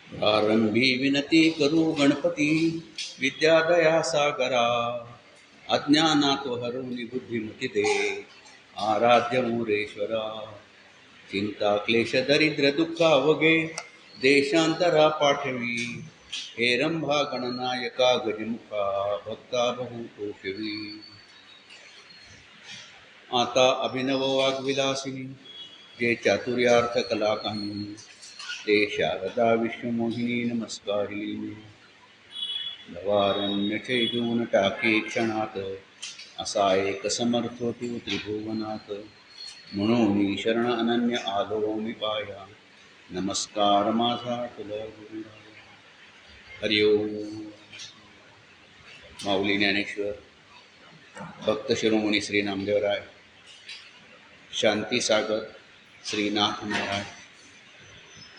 प्रारंभी विनती करू गणपती, विद्यादया सागरा. अज्ञानात हरवली बुद्धिमती दे, आराध्य मोरेश्वरा. चिंता क्लेश दरिद्र दुःख अवघे, देशांतरा पाठवी. हेरंभा गणनायका गजमुखा, भक्ता बहु पोषवी. आता अभिनव वाग्विलासिनी, जे चातुर्यार्थ कला काही. ते शारदा विश्वमोहिनी नमस्कारिणी. नवारण्य छेदून टाके क्षणात, असा एक समर्थ तू त्रिभुवनात. म्हणून शरण अनन्य आलो मी पाया, नमस्कार माझा तुला गुरुराया. हरिओम. माऊली ज्ञानेश्वर, भक्त शिरोमणी श्री नामदेवराय, शांतीसागर श्रीनाथ महाराज,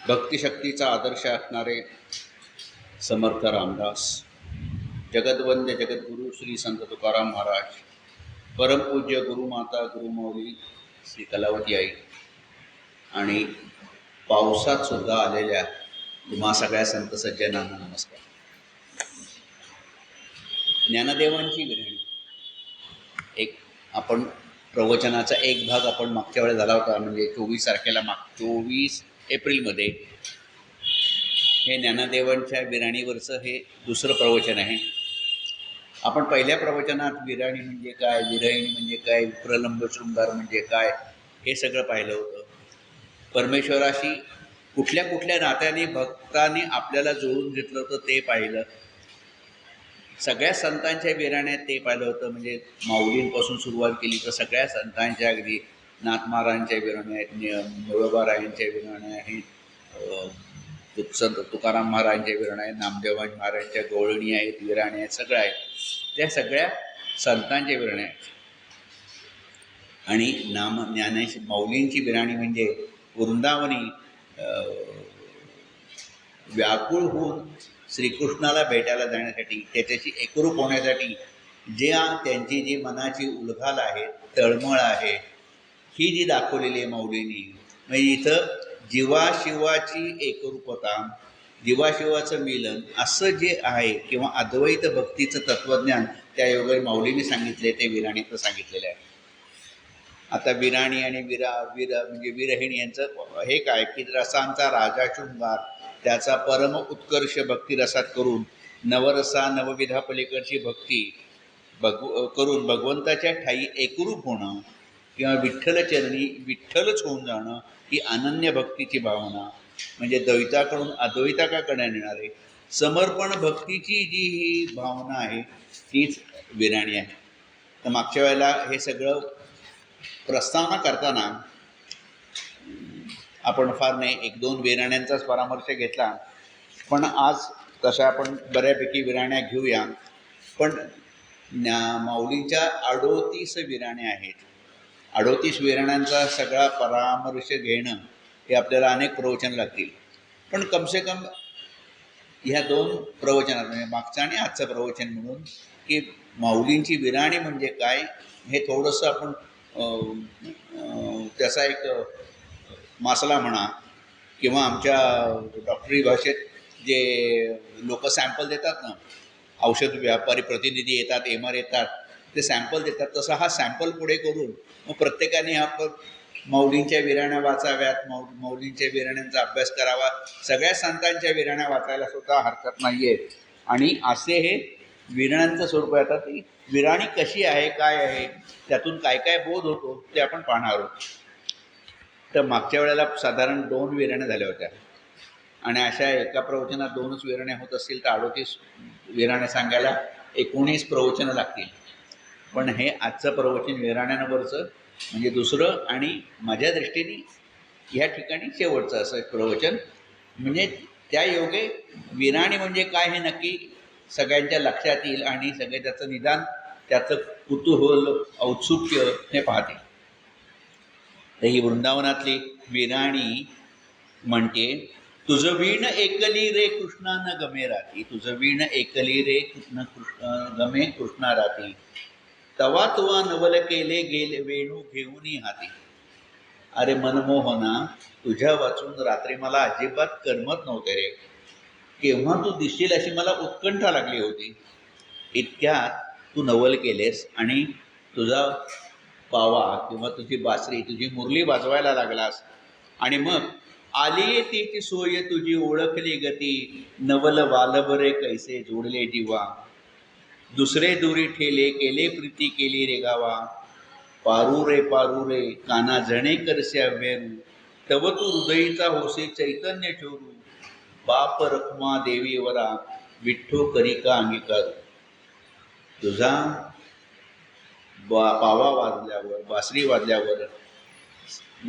भक्तिशक्तीचा आदर्श असणारे समर्थ रामदास, जगद्वंद्य जगद्गुरू श्री संत तुकाराम महाराज, परमपूज्य गुरुमाता गुरुमाऊली श्री कलावती आई आणि पावसात सुद्धा आलेल्या तुम्हा सगळ्या संत सज्जनांना नमस्कार. ज्ञानदेवांची विरणी एक आपण प्रवचनाचा एक भाग आपण मागच्या वेळेस झाला होता, म्हणजे 24 तारखेला 24 एप्रिलमध्ये हे ज्ञानदेवांच्या विराणीवरचं हे दुसरं प्रवचन आहे. आपण पहिल्या प्रवचनात विराणी म्हणजे काय, विरहिणी म्हणजे काय, प्रलंब शृंगार म्हणजे काय हे सगळं पाहिलं होतं. परमेश्वराशी कुठल्या कुठल्या नात्याने भक्ताने आपल्याला जोडून घेतलं होतं ते पाहिलं. सगळ्या संतांच्या विराण्यात ते पाहिलं होतं. म्हणजे माऊलींपासून सुरुवात केली तर सगळ्या संतांच्या, अगदी नाथ महाराजांच्या विराण्या आहेत, मुळबारायांच्या विराण्या आहेत, संत तुकाराम महाराजांच्या विराण्या आहेत, नामदेव महाराजांच्या गवळणी आहेत, विराण्या आहेत, सगळं आहे. त्या सगळ्या संतांच्या विराण्या आहेत. आणि ज्ञानेश माऊलींची विराणी म्हणजे वृंदावनी व्याकुळ होऊन श्रीकृष्णाला भेटायला जाण्यासाठी, त्याच्याशी एकरूप होण्यासाठी ज्या त्यांची जी मनाची उलघाल आहे, तळमळ आहे, ही जी दाखवलेली आहे माऊलींनी. म्हणजे इथं जीवाशिवाची एकरूपता, जीवाशिवाचं मिलन असं जे आहे, किंवा अद्वैत भक्तीचं तत्त्वज्ञान त्या योगे माऊलींनी सांगितले, ते विराणीत सांगितलेलं आहे. आता विराणी आणि म्हणजे विरहिणी यांचं हे काय की रसांचा राजा शृंगार, त्याचा परम उत्कर्ष भक्तिरसात करून नवरसा नवविधा पलीकडची भक्ती करून भगवंताच्या ठाई एकरूप होणं, किंवा विठ्ठलचरणी विठ्ठलच होऊन जाणं, ही अनन्य भक्तीची भावना. म्हणजे द्वैताकडून अद्वैताकडे येणारे समर्पण भक्तीची जी ही भावना आहे, तीच विराणी आहे. तर मागच्या वेळेला हे सगळं प्रस्तावना करताना आपण फार नाही 1-2 विराण्यांचाच परामर्श घेतला, पण आज तशा आपण बऱ्यापैकी विराण्या घेऊया. पण माऊलींच्या 38 विराण्या आहेत. 38 विराण्यांचा सगळा परामर्श घेणं हे आपल्याला अनेक प्रवचन लागतील. पण कमसे कम ह्या 2 प्रवचनात, म्हणजे मागचं आणि आजचं प्रवचन म्हणून, की माऊलींची विराणी म्हणजे काय हे थोडंसं आपण त्याचा एक मसाला म्हणा, किंवा आमच्या डॉक्टरी भाषेत जे लोक सॅम्पल देतात ना, औषध व्यापारी प्रतिनिधी येतात, MR येतात, ते सॅम्पल देतात, तसा हा सॅम्पल पुढे करून मग प्रत्येकाने आपण माऊलींच्या विराण्या वाचाव्यात, माऊलींच्या विराण्यांचा अभ्यास करावा. सगळ्या संतांच्या विराण्या वाचायला सुद्धा हरकत नाही आहे. आणि असे हे विराण्यांचं स्वरूप आहे. आता ती विराणी कशी आहे, काय आहे, त्यातून काय काय बोध होतो ते आपण पाहणार आहोत. तर मागच्या वेळेला साधारण 2 विराण्या झाल्या होत्या, आणि अशा एका प्रवचनात 2च विराण्या होत असतील तर 38 विराण्या सांगायला 19 प्रवचनं लागतील. पण हे आजचं प्रवचन विराण्यांवरचं म्हणजे दुसरं, आणि माझ्या दृष्टीने ह्या ठिकाणी शेवटचं असं प्रवचन. म्हणजे त्या योगे विराणी म्हणजे काय हे नक्की सगळ्यांच्या लक्षात येईल, आणि सगळे त्याचं निदान, त्याचं कुतूहल, औत्सुक्य हे पाहतील. तर ही वृंदावनातली विराणी म्हणते, तुझं वीण एकली रे कृष्णा न गमे राती, तुझं वीण एकली रे कृष्ण गमे कृष्णा राती, तवा तुवा नवल केले गेले वेणू घेऊनी हाती. अरे मनमोहना, तुझ्या वाचून रात्री मला अजिबात करमत नव्हते रे. केव्हा तू दिसशील अशी मला उत्कंठा लागली होती. इतक्यात तू नवल केलेस आणि तुझा पावा किंवा तुझी बासरी, तुझी मुरली वाजवायला लागलास. आणि मग आली तीची सोय तुझी ओळखली गती, नवल वालबरे कैसे जोडले जीवा. दुसरे दुरी ठेले केले प्रीती केली रे गावा, पारू रे काना जणे करस्या वेरू, तव तू हृदयीचा होसे चैतन्य चोरू, बाप रखुमा देवी वरा विठ्ठो करी का अंगीकार. तुझा पावा वाजल्यावर, बासरी वाजल्यावर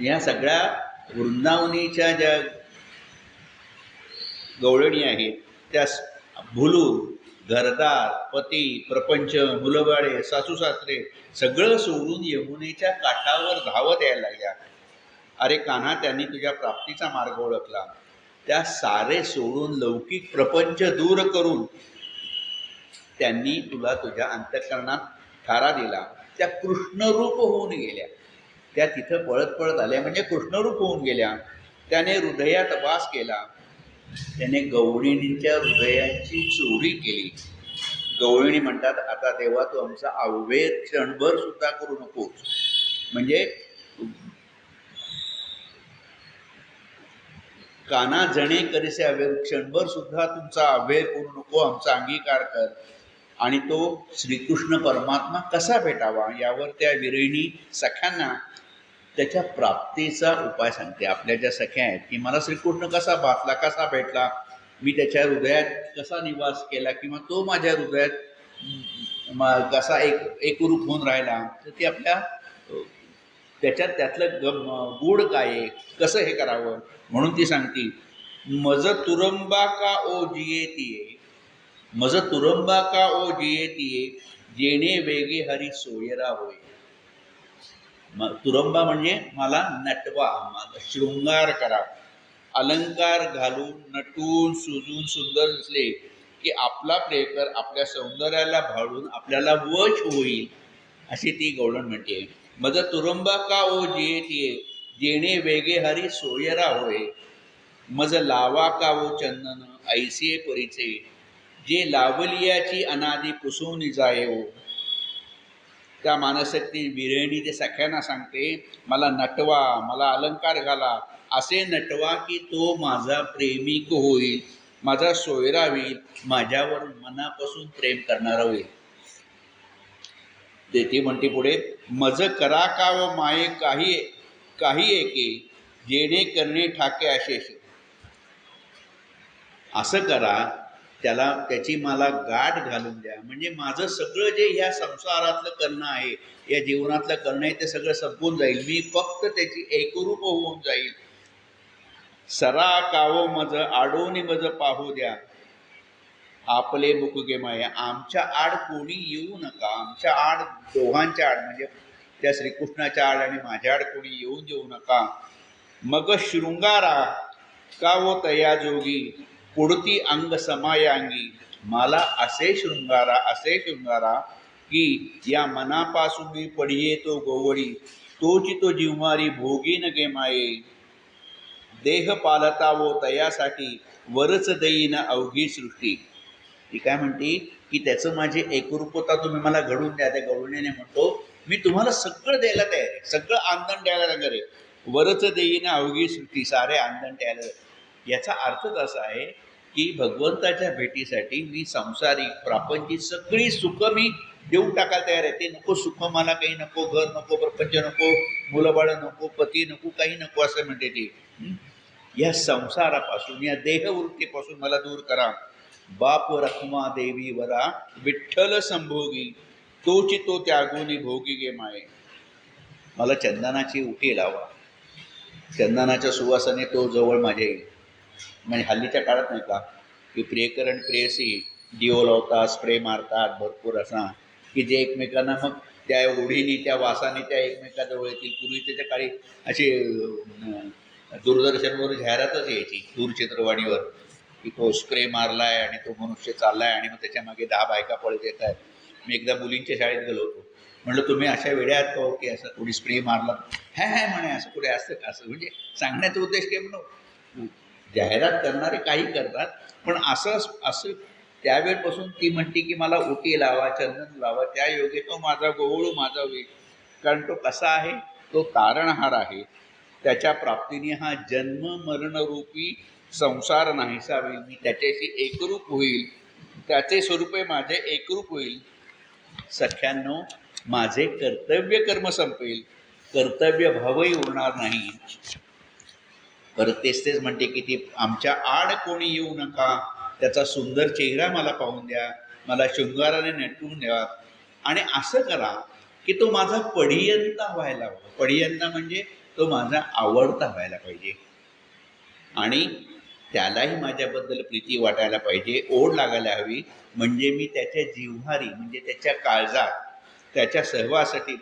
या सगळ्या वृंदावनीच्या ज्या गवळणी आहेत त्या भुलून घरदार, पती, प्रपंच, मुलंबाळे, सासू सासरे सगळं सोडून यमुनेच्या काठावर धावत यायला लागल्या. अरे कान्हा, त्यांनी तुझ्या प्राप्तीचा मार्ग ओळखला. त्या सारे सोडून लौकिक प्रपंच दूर करून त्यांनी तुला तुझ्या अंतःकरणात थारा दिला. त्या कृष्णरूप होऊन गेल्या. त्या तिथं पळत पळत आल्या म्हणजे कृष्णरूप होऊन गेल्या. त्याने हृदयात वास केला. त्याने गवळणींच्या हृदयाची चोरी केली. गवळणी म्हणतात, आता देवा तू आमचा अव्यय क्षणभर सुद्धा करू नकोस. म्हणजे काना जणे करीसे अव्यय, क्षणभर सुद्धा तुमचा अव्यय करू नको, आमचा अंगीकार कर. आणि तो श्रीकृष्ण परमात्मा कसा भेटावा यावर त्या विरहिणी सख्यांना त्याच्या प्राप्तीचा उपाय सांगते. आपल्या ज्या सख्या आहेत की मला श्रीकृष्ण कसा भासला, कसा भेटला, मी त्याच्या हृदयात कसा निवास केला किंवा तो माझ्या हृदयात कसा एकरूप होऊन राहिला, तर ती आपल्या त्याच्यात त्यातलं गूढ काय आहे, कसं हे करावं म्हणून ती सांगते. मज तुरंबा का ओ जिये तिये, मज तुरंबा का ओ जिये तिये, जेणे वेगे हरी सोयरा होय. तुरंबा म्हणजे मला नटवा, मला शृंगार करा, अलंकार घालून नटून सुजून सुंदर दिसले की आपला प्रियकर आपल्या सौंदर्याला भाळून आपल्याला वश होईल, अशी ती गवळण म्हणते. मज तुरंबा का ओ जिये तिये, जेणे वेगे हरी सोयरा होय. मज लावा का ओ चंदन ऐसे परीचे, जे लावलियाची अनादी पुसून जाये हो. त्या मानसशक्ती विरहिणी ते सख्यांना सांगते, मला नटवा, मला अलंकार घाला, असे नटवा की तो माझा प्रेमिक होईल, माझा सोयरा होईल, माझ्यावर मनापासून प्रेम करणारा होईल. ती म्हणते पुढे, मज करा का व माये काही काही एके, जेणे करणे ठाके अशेष. असं करा, त्याची मला गाठ घालून द्या, म्हणजे माझं सगळं जे ह्या संसारातलं करणं आहे, या जीवनातलं करणं आहे, ते सगळं संपून जाईल. मी फक्त त्याची एकरूप होऊन जाईल. सरा कावो मज आडोनी मज पाहू द्या, आपले मुखगे माया. आमच्या आड कोणी येऊ नका. आमच्या आड, दोघांच्या आड म्हणजे त्या श्रीकृष्णाच्या आड आणि माझ्या आड कोणी येऊन देऊ नका. मग शृंगारा का वो तया जोगी, पुढती अंग समायांगी. मला असे शृंगारा की या मनापासून मी पडिये तो गोवळी, तोची तो जिव्हारी भोगी न गे माये. देह पालता वो तयासाठी, वरच देईन अवघी सृष्टी. ती काय म्हणते की त्याचं माझी एकरूपता तुम्ही मला घडून द्या. त्या गवळणीने म्हणतो, मी तुम्हाला सगळं द्यायला तयार आहे, सगळं आंदण द्यायला तयार आहे. वरच देईन अवघी सृष्टी, सारे आंदण द्यायला. याचा अर्थच असा आहे की भगवंताच्या भेटीसाठी मी संसारिक प्रापंचिक सगळी सुख मी देऊन टाकायला तयार आहे. ते नको सुख मला, काही नको, घर नको, प्रपंच नको, मुलंबाळ नको, पती नको, काही नको, असं म्हणते ती. या संसारापासून, या देहवृत्तीपासून मला दूर करा. बाप रखुमा देवी वरा विठ्ठल संभोगी, तोची तो त्यागोनी भोगी गे माये. मला चंदनाची उटी लावा, चंदनाच्या सुवासाने तो जवळ माझ्या येईल. म्हणजे हल्लीच्या काळात नाही का की प्रियकर आणि प्रेयसी दिओ लावतात, स्प्रे मारतात भरपूर असा, की जे एकमेकांना मग त्या ओढीने, त्या वासाने त्या एकमेकाजवळ येतील. पूर्वी त्याच्या काळी अशी दूरदर्शनवर जाहिरातच यायची, दूरचित्रवाणीवर, की तो स्प्रे मारलाय आणि तो मनुष्य चाललाय आणि मग त्याच्या मागे 10 बायका पळत येत आहेत. मी एकदा मुलींच्या शाळेत गेलो होतो. म्हटलं, तुम्ही अशा वेड्या आहात का की असं कोणी स्प्रे मारला? हॅ म्हणे, असं कुठे असतं का? असं म्हणजे सांगण्याचा उद्देश केम नव्हतं. जाहिरात करणारे काही करतात, पण असं असं त्यावेळेपासून ती म्हणते की मला ओटी लावा, चंदन लावा, त्या योगे तो माझा गोवळू माझा होईल. कारण तो कसा आहे, तो तारणहार आहे. त्याच्या प्राप्तीने हा जन्म मरणरूपी संसार नाहीसा होईल. मी त्याच्याशी एकरूप होईल, त्याचे स्वरूपे माझे एकरूप होईल. सख्यांनो, माझे कर्तव्य कर्म संपेल, कर्तव्य भावही उरणार नाही. परत तेच म्हणते की ती आमच्या आड कोणी येऊ नका, त्याचा सुंदर चेहरा मला पाहून द्या, मला शृंगाराने नटवून द्या, आणि असं करा की तो माझा पडियंता व्हायला हवा. पडियंता म्हणजे तो माझा आवडता व्हायला पाहिजे, आणि त्यालाही माझ्याबद्दल प्रीती वाटायला पाहिजे, ओढ लागायला हवी. म्हणजे मी त्याच्या जिव्हारी, म्हणजे त्याच्या काळजात, त्याच्या सहवासाठी,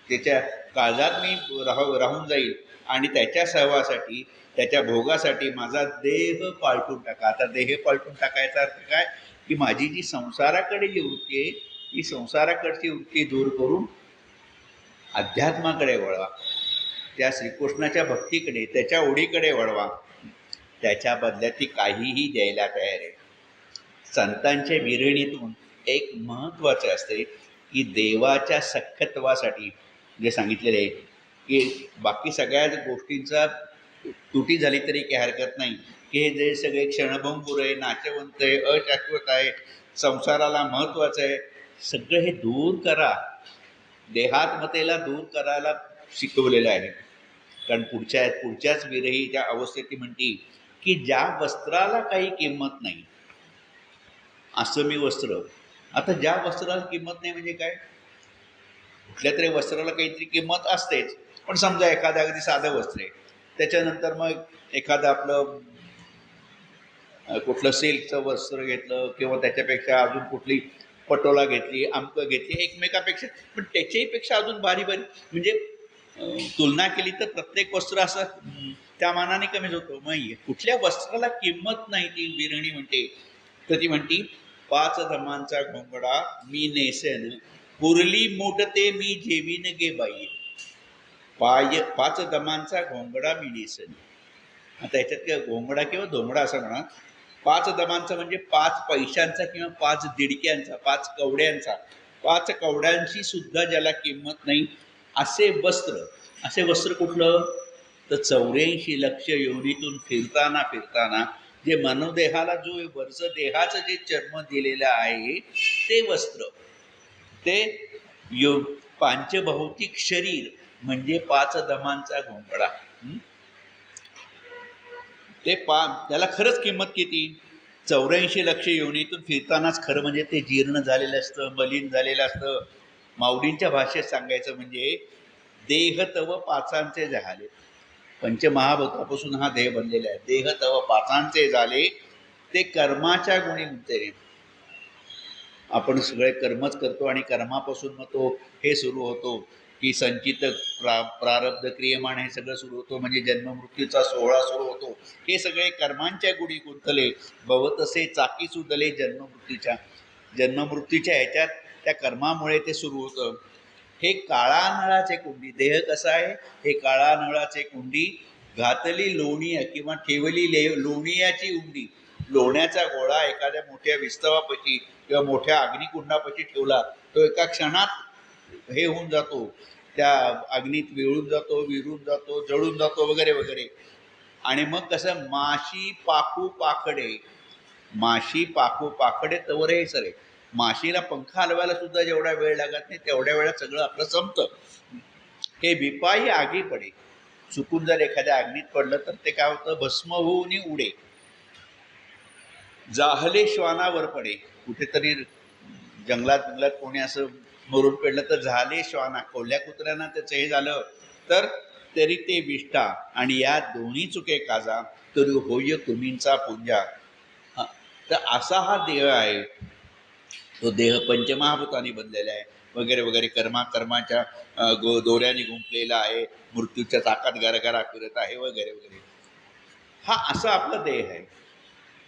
त्याच्या काळजात मी राहून जाईल, आणि त्याच्या सहवासाठी, त्याच्या भोगासाठी माझा देह पालटून टाका. आता देह पालटून टाकायचा अर्थ काय, की माझी जी संसाराकडे जी वृत्ती आहे, ती संसाराकडची वृत्ती दूर करून अध्यात्माकडे वळवा, त्या श्रीकृष्णाच्या भक्तीकडे, त्याच्या ओढीकडे वळवा. त्याच्या बदल्यात ती काहीही द्यायला तयार आहे. संतांच्या विरहिणीतून एक महत्त्वाचं असते की देवाच्या सख्यत्वासाठी जे सांगितलेले आहे की बाकी सगळ्याच गोष्टींचा तुटी झाली तरी काही हरकत नाही, की हे जे सगळे क्षणभंगूर आहे, नाचवंत आहे, अशाश्वत आहे, संसाराला महत्त्वाचं आहे, सगळं हे दूर करा. देहात्मतेला दूर करायला शिकवलेलं आहे. कारण पुढच्याच विरहीच्या अवस्थेत ती म्हणती की ज्या वस्त्राला काही किंमत नाही, असं मी वस्त्र. आता ज्या वस्त्राला किंमत नाही म्हणजे काय, कुठल्या तरी वस्त्राला काहीतरी किंमत असतेच. पण समजा एखादं अगदी साधं वस्त्र आहे, त्याच्यानंतर मग एखादं आपलं कुठलं सिल्कचं वस्त्र घेतलं, किंवा त्याच्यापेक्षा अजून कुठली पटोला घेतली, आमकं घेतली, एकमेकापेक्षा, पण त्याच्याही पेक्षा अजून बारी बारी, म्हणजे तुलना केली तर प्रत्येक वस्त्र असं त्या मानाने कमीच होतं. मग कुठल्या वस्त्राला किंमत नाही, ती बिरणी म्हणते. तर ती म्हणती, 5 धमांचा घोंगडा मी नेसेन, पुरली मोठते मी जेवीन गे बाई. 5 दमांचा घोंगडा मी नेसेन. आता याच्यात काय घोंगडा किंवा धोंगडा असं म्हणा. 5 दमांचा म्हणजे 5 पैशांचा किंवा 5 दिडक्यांचा, 5 कवड्यांचा, 5 कवड्यांची सुद्धा ज्याला किंमत नाही, असे वस्त्र. असे वस्त्र कुठलं, तर 84 लक्ष योनीतून फिरताना फिरताना जे मनोदेहाला जो वरचं देहाचं जे चर्म दिलेलं आहे, ते वस्त्र, ते पांचभौतिक शरीर म्हणजे 5 दमांचा घोंगडा. ते त्याला खरंच किंमत किती, 84 लक्ष योनीतून फिरतानाच खरं म्हणजे ते जीर्ण झालेलं असतं, मलिन झालेलं असतं. माऊलींच्या भाषेत सांगायचं म्हणजे देह तव पाचांचे झाले. पंचमहाभूतापासून हा देह बनलेला आहे. देह तव पाचांचे झाले, ते कर्माच्या गुणी म्हणते रे. आपण सगळे कर्मच करतो, आणि कर्मापासून मग तो हे सुरू होतो की संचित प्रारब्ध क्रियमाण हे सगळं सुरू होतं, म्हणजे जन्ममृत्यूचा सोहळा सुरू होतो. हे सगळे कर्मांच्या गुढी गुंतले, भवतसे चाकी सुदले जन्ममृत्यूच्या ह्याच्यात त्या कर्मामुळे ते सुरू होतं. हे काळानळाचे कुंडी, देह कसा आहे, हे काळानळाचे कुंडी, घातली लोणीया किंवा ठेवली लोणियाची उंडी. लोण्याचा गोळा एखाद्या मोठ्या विस्तवापाशी किंवा मोठ्या अग्निकुंडापाशी ठेवला, तो एका क्षणात हे होऊन जातो, त्या अग्नीत विळून जातो, विरून जातो, जळून जातो, वगैरे वगैरे. आणि मग कसं माशी पाखू पाखडे, माशी पाखू पाखडे तवर हे सरे. माशीला पंखा हलवायला सुद्धा जेवढा वेळ लागत नाही, तेवढ्या वेळात सगळं आपलं संपतं. हे बिपाई आगी पडे, चुकून जर एखाद्या अग्नीत पडलं तर ते काय होतं, भस्म होऊन उडे. जाहले श्वानावर पडे, कुठेतरी जंगलात कोणी असं मरून पडलं तर झाले श्वाना, कोल्ह्या कुत्र्यांना त्याचं हे झालं तर तरी ते विष्ठा. आणि या दोन्ही चुके काजा, तरी होय तुम्हींचा पुंजा. तर असा हा देह आहे. तो देह पंचमहाभूतांनी बनलेला आहे, वगैरे वगैरे, कर्माच्या दोऱ्याने गुंफलेला आहे, मृत्यूच्या चाकात गरगरा फिरत आहे, वगैरे वगैरे. हा असा आपला देह आहे.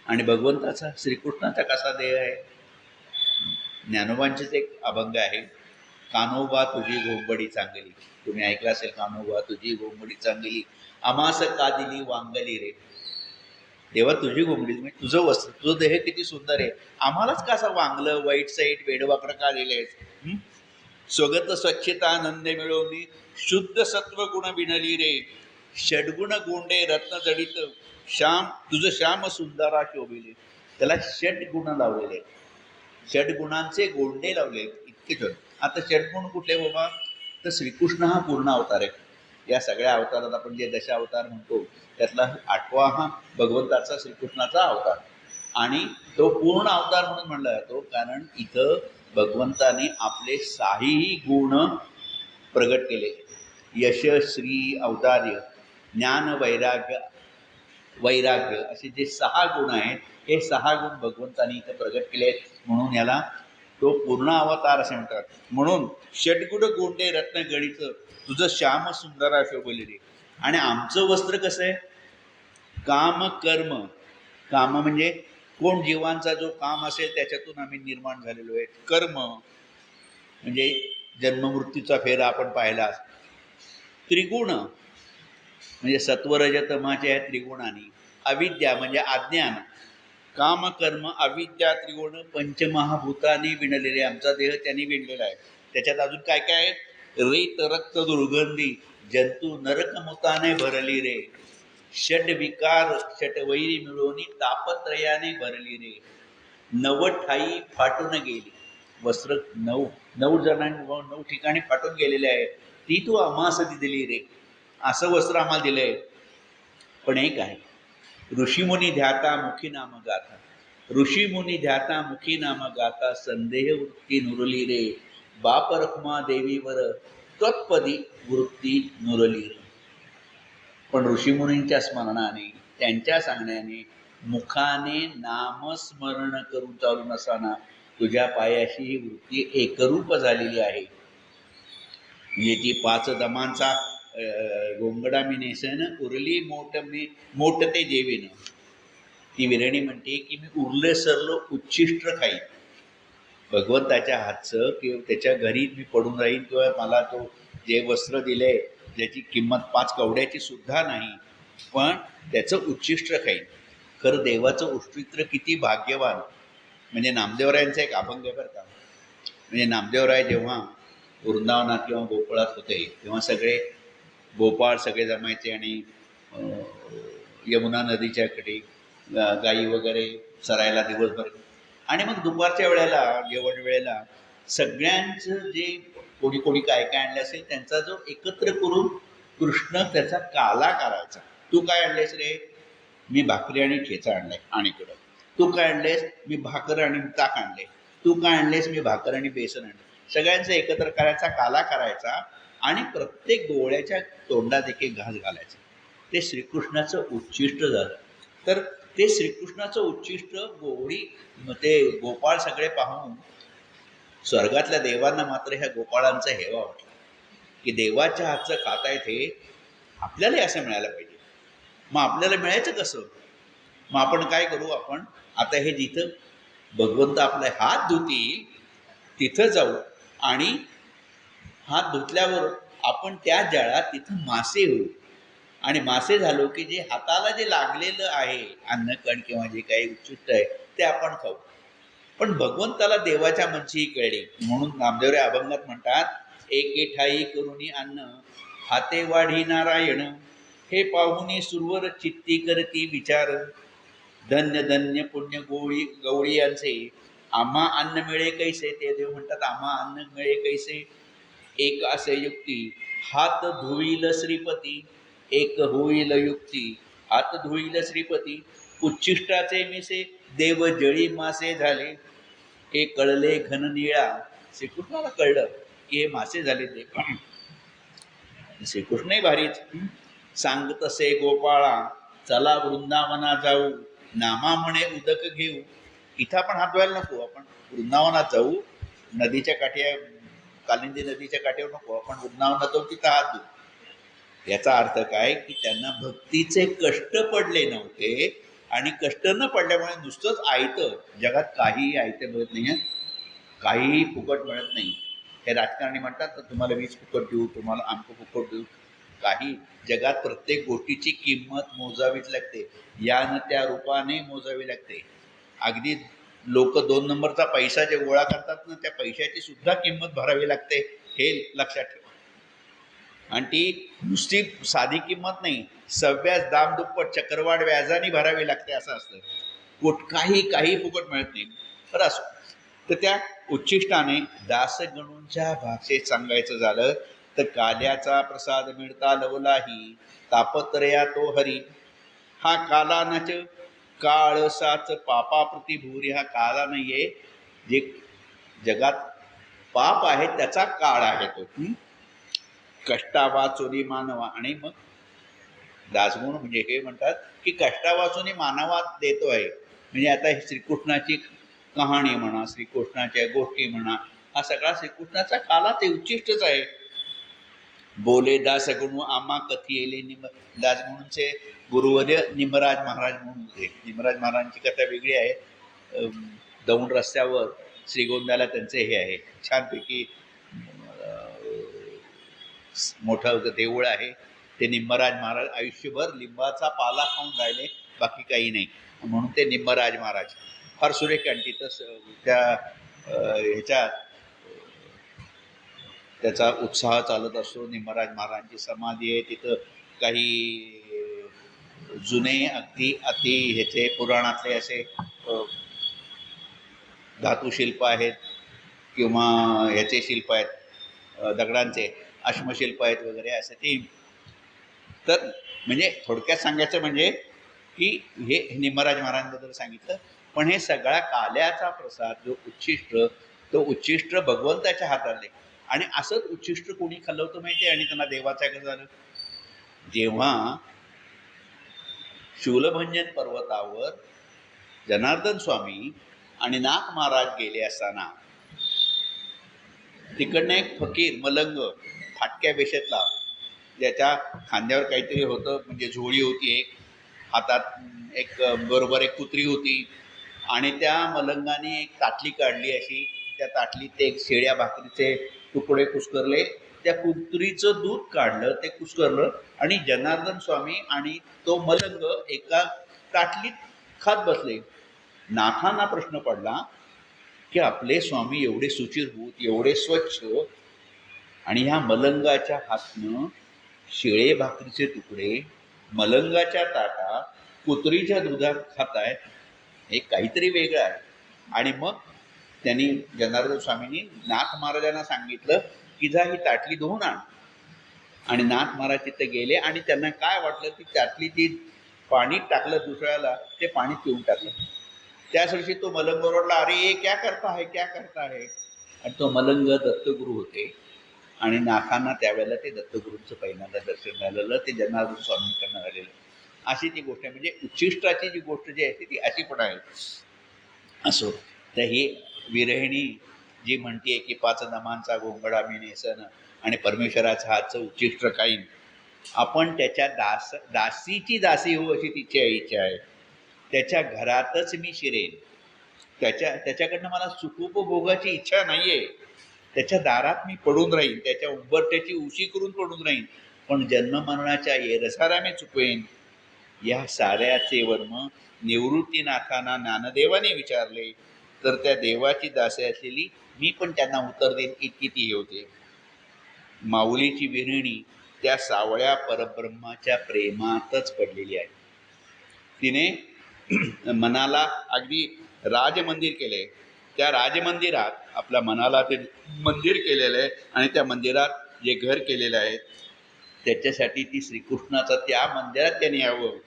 आणि भगवंताचा, श्रीकृष्णाचा कसा देह आहे. ज्ञानोबांचेच एक अभंग आहे कान्होबा तुझी घोंबडी चांगली. तुम्ही ऐकलं असेल, कान्होबा तुझी घोंबडी चांगली, आमास का दिली वांगली रे. तेव्हा तुझी घोंबडी म्हणजे तुझं वस्त्र, तुझं देह किती सुंदर आहे, आम्हालाच का असं वांगलं, वाईट साईट, वेडवाकडं का दिलेस? स्वगत स्वच्छतानंद मिळवली, शुद्ध सत्व गुण विणली रे. षडगुण गोंडे रत्न जडित, श्याम तुझं श्याम सुंदरा शोभिले. त्याला षडगुण लावलेले, षडगुणांचे गोंडे लावले, इतके छान. आता षडगुण कुठले बाबा? तर श्रीकृष्ण हा पूर्ण अवतार आहे. या सगळ्या अवतारात आपण जे दशावतार म्हणतो त्यातला 8वा हा भगवंताचा, श्रीकृष्णाचा अवतार. आणि तो पूर्ण अवतार म्हणून म्हणला जातो कारण इथं भगवंताने आपले 6ही गुण प्रगट केले. यश, श्री, औदार्य, ज्ञान, वैराग्य असे जे 6 गुण आहेत, हे 6 गुण भगवंतानी इथं प्रगट केले आहेत, म्हणून याला तो पूर्ण अवतार असे म्हणतात. म्हणून षडगुण गोंडे रत्न गणित, तुझं श्याम सुंदरा शोभले रे. आणि आमचं वस्त्र कसं आहे? काम कर्म. काम म्हणजे कोण जीवांचा जो काम असेल त्याच्यातून आम्ही निर्माण झालेलो आहे. कर्म म्हणजे जन्ममृत्यूचा फेरा आपण पाहिला. त्रिगुण म्हणजे सत्वरजतमाचे आहे त्रिगुणानी. अविद्या म्हणजे अज्ञान. काम कर्म अविद्या त्रिगुण पंचमहाभूतानी विणलेले, आमचा देह त्यांनी विणलेला आहे. त्याच्यात अजून काय काय आहे? रेत रक्त दुर्गंधी, जंतू नरकमुताने भरली रे. षड विकार षटवैरी मिळवणी, तापत्रयाने भरली रे. 9 ठाई फाटून गेली. वस्त्र 9 जणांनी 9 ठिकाणी फाटून गेलेले आहे, ती तू आम्हास दिली रे. असं वस्त्र आम्हाला दिलंय. पण एक आहे, ऋषीमुनी ध्याता मुखी नाम गाथा. ऋषीमुनी ध्याता मुखी नाम गाथा, संदेह वृत्ती नुरली रे. बाप रखुमा देवीवर त्वत्पदी वृत्ती नुरली रे. पण ऋषीमुनींच्या स्मरणाने, त्यांच्या सांगण्याने, मुखाने नामस्मरण करून चालू नसताना तुझ्या पायाशी ही वृत्ती एकरूप झालेली आहे. म्हणजे ती 5 दमांचा गोंगडा मी नेसन, उरली मोठते जेवीन. ती विरणी म्हणते की मी उरले सरलो उच्छिष्ट खाईन. भगवंताच्या हातचं किंवा त्याच्या घरी मी पडून राहीन, किंवा मला तो जे वस्त्र दिले ज्याची किंमत 5 कवड्याची सुद्धा नाही, पण त्याचं उच्छिष्ट खाईन. खरं देवाचं उच्छिष्ट किती भाग्यवान. म्हणजे नामदेवरायांचा एक अभंग आहे बरं का. म्हणजे नामदेवराय जेव्हा वृंदावनात किंवा गोकुळात होते तेव्हा सगळे गोपाळ सगळे जमायचे आणि यमुना नदीच्या कडे गायी वगैरे चरायला दिवसभर. आणि मग दुपारच्या वेळेला, जेवण वेळेला, सगळ्यांचं जे कोणी कोणी काय काय आणलं असेल त्यांचा जो एकत्र करून कृष्ण त्याचा काला करायचा. तू काय आणलेस रे? मी भाकरी आणि ठेचा आणलाय आणि इकडं. तू काय आणलेस? मी भाकर आणि ताक आणले. तू काय आणलेस? मी भाकर आणि बेसन आणले. सगळ्यांचं एकत्र करायचा, काला करायचा आणि प्रत्येक गोळ्याच्या तोंडात एक एक घास घालायचा. ते श्रीकृष्णाचं उच्छिष्ट झालं. तर ते श्रीकृष्णाचं उच्छिष्ट गोडी ते गोपाळ सगळे पाहून स्वर्गातल्या देवांना मात्र ह्या गोपाळांचा हेवा वाटला की देवाच्या हातचं खाता येते, आपल्यालाही असं मिळायला पाहिजे. मग आपल्याला मिळायचं कसं? मग आपण काय करू? आपण आता हे जिथं भगवंत आपले हात धुतील तिथं जाऊ आणि हात धुतल्यावर आपण त्या जळात तिथं मासे होऊ. आणि मासे झालो की जे हाताला जे लागलेलं आहे अन्नकण किंवा जे काही उच्चिष्ट आहे ते आपण खाऊ. पण भगवंताला देवाच्या मनची कळली, म्हणून नामदेवरे अभंगात म्हणतात, एके ठाई करुणी अन्न हाते वाढी नारायण, हे पाहुनी सुरवर चित्ती करती विचार. धन्य धन्य पुण्य गवळी यांचे, आम्हा अन्न मिळे कैसे. ते देव म्हणतात आम्हा अन्न मिळे कैसे. एक असे युक्ती हात धुईल श्रीपती, एक होईल युक्ती हात धुईल श्रीपती. उच्छिष्टाचे मिसे देव जळी मासे झाले, हे कळले घन निळा. श्रीकृष्णाला कळलं की हे मासे झाले ते. श्रीकृष्णही भारीच. सांग तसे गोपाळा, चला वृंदावना जाऊ, नामा म्हणे उदक घेऊ. इथं आपण हात धुवायला नको, आपण वृंदावनात जाऊ. नदीच्या काठी, कालिंदी नदीच्या काठीवर नको, आपण वृंदावनात जाऊ, तिथं हात धुऊ. याचा अर्थ काय की त्यांना भक्तीचे कष्ट पडले नव्हते, आणि कष्ट न पडल्यामुळे नुसतंच आयतं, जगात काहीही आयतं मिळत नाही, काहीही फुकट मिळत नाही. हे राजकारणी म्हणतात तर तुम्हाला वीज फुकट देऊ, तुम्हाला आमकं फुकट देऊ. काही जगात प्रत्येक गोष्टीची किंमत मोजावीच लागते, या त्या रूपाने मोजावी लागते. अगदी लोक 2 नंबरचा पैसा जे गोळा करतात ना, त्या पैशाची सुद्धा किंमत भरावी लागते, हे लक्षात ठेवा. आणि ती नुसती साधी किंमत नाही, सव्याज दाम दुप्पट चक्रवाढ व्याजाने भरावी लागते असं असतं. काही फुकट मिळत नाही. बरं असो. तर त्या उच्छिष्टाने दासगणूंच्या भाषेत सांगायचं झालं तर काल्याचा प्रसाद मिळता लवलाही तापत्रया तो हरी हा कालानच काळसाच पापाप्रती भूरी. हा काला नाहीये, जे जगात पाप आहे त्याचा काळ आहे तो. कष्टा वाचोनी मानवा. आणि मग दासगुण म्हणजे हे म्हणतात की कष्टा वाचोनी मानवा देतो आहे. म्हणजे आता ही श्रीकृष्णाची कहाणी म्हणा, श्रीकृष्णाच्या गोष्टी म्हणा, हा सगळा श्रीकृष्णाचा काला ते उच्चिष्टच आहे. बोले दासगुण आम्हा कथी येले दासगुणचे गुरुवर्य निमराज महाराज म्हणून होते. निमराज महाराजांची कथा वेगळी आहे. दौंड रस्त्यावर श्रीगोंद्याला त्यांचे हे आहे, छानपैकी मोठं देऊळ आहे. ते निंबराज महाराज आयुष्यभर लिंबाचा पाला खाऊन राहिले, बाकी काही नाही, म्हणून ते निंबराज महाराज. फार सुरेख आणखी तर त्या ह्याच्यात त्याचा उत्साह चालत असतो. निंबराज महाराजांची समाधी आहे तिथं. काही जुने अति ह्याचे पुराणातले असे धातुशिल्प आहेत किंवा ह्याचे शिल्प आहेत, दगडांचे अश्मशिल्प आहेत वगैरे असं ते. तर म्हणजे थोडक्यात सांगायचं म्हणजे की हे निमराज महाराजांबद्दल सांगितलं. पण हे सगळा काल्याचा प्रसाद जो उच्छिष्ट, तो उच्छिष्ट भगवंताच्या हातातले. आणि असंच उच्छिष्ट कोणी खाल्लं होतं माहिती आहे, आणि त्यांना देवाचं कसं झालं. जेव्हा शूलभंजन पर्वतावर जनार्दन स्वामी आणि नाथ महाराज गेले असताना तिकडनं एक फकीर मलंग फाटक्या वेशेतला, ज्याच्या खांद्यावर काहीतरी होतं, म्हणजे झोळी होती एक, हातात एक बरोबर एक कुत्री होती, आणि त्या मलंगाने एक ताटली काढली अशी. त्या ताटलीत ते एक शेळ्या भाकरीचे तुकडे कुस्करले, त्या कुत्रीचं दूध काढलं, ते कुस्करलं, आणि जनार्दन स्वामी आणि तो मलंग एका ताटलीत खात बसले. नाथांना प्रश्न पडला की आपले स्वामी एवढे सुचिरभूत, एवढे स्वच्छ, आणि ह्या मलंगाच्या हातनं शेळे भाकरीचे तुकडे मलंगाच्या ताटात कुत्रीच्या दुधात खात आहेत, हे काहीतरी वेगळं आहे. आणि मग त्यांनी जनार्दन स्वामींनी नाथ महाराजांना सांगितलं की जा ही ताटली धुवून आण. आणि नाथ महाराज तिथे गेले, आणि त्यांना काय वाटलं की त्यातली ती पाणी टाकलं दुसऱ्याला, ते पाणी पिऊन टाकलं. त्याच वर्षी तो मलंग ओरडला, अरे ये क्या करता है, क्या करता है. आणि तो मलंग दत्तगुरू होते, आणि नाथांना त्यावेळेला ते दत्तगुरूंचं पहिल्यांदा दर्शन झालेलं, ते जनार्दन स्वामींकडनं झालेलं. अशी ती गोष्ट आहे. म्हणजे उच्छिष्टाची जी गोष्ट जी आहे ती अशी पण आहे. असो. तर ही विरहिणी जी म्हणते की 5 नमांचा गोंगडा मी नेसन आणि परमेश्वराचा हातचं उच्चिष्ट खाईन, आपण त्याच्या दासीची दासी हो अशी तिची इच्छा आहे. त्याच्या घरातच मी शिरेन, त्याच्याकडनं मला सुखोपभोगाची इच्छा नाही आहे. त्याच्या दारात मी पडून राहीन, त्याच्या उंबरट्याची उशी करून पडून राहीन, पण जन्ममरणाच्या येरसारा मी चुकवेन. या साऱ्याचे वर्म निवृत्तीनाथांना ज्ञानदेवाने विचारले, तर त्या देवाची दासी असलेली मी पण त्यांना उत्तर देईन, इतकी ती होते. माऊलीची विरहिणी त्या सावळ्या परब्रह्माच्या प्रेमातच पडलेली आहे. तिने मनाला अगदी राजमंदिर केले. त्या राजमंदिरात आपल्या मनाला ते मंदिर केलेलं आहे, आणि त्या मंदिरात जे घर केलेलं आहे त्याच्यासाठी ती श्रीकृष्णाचं त्या मंदिरात त्याने यावं.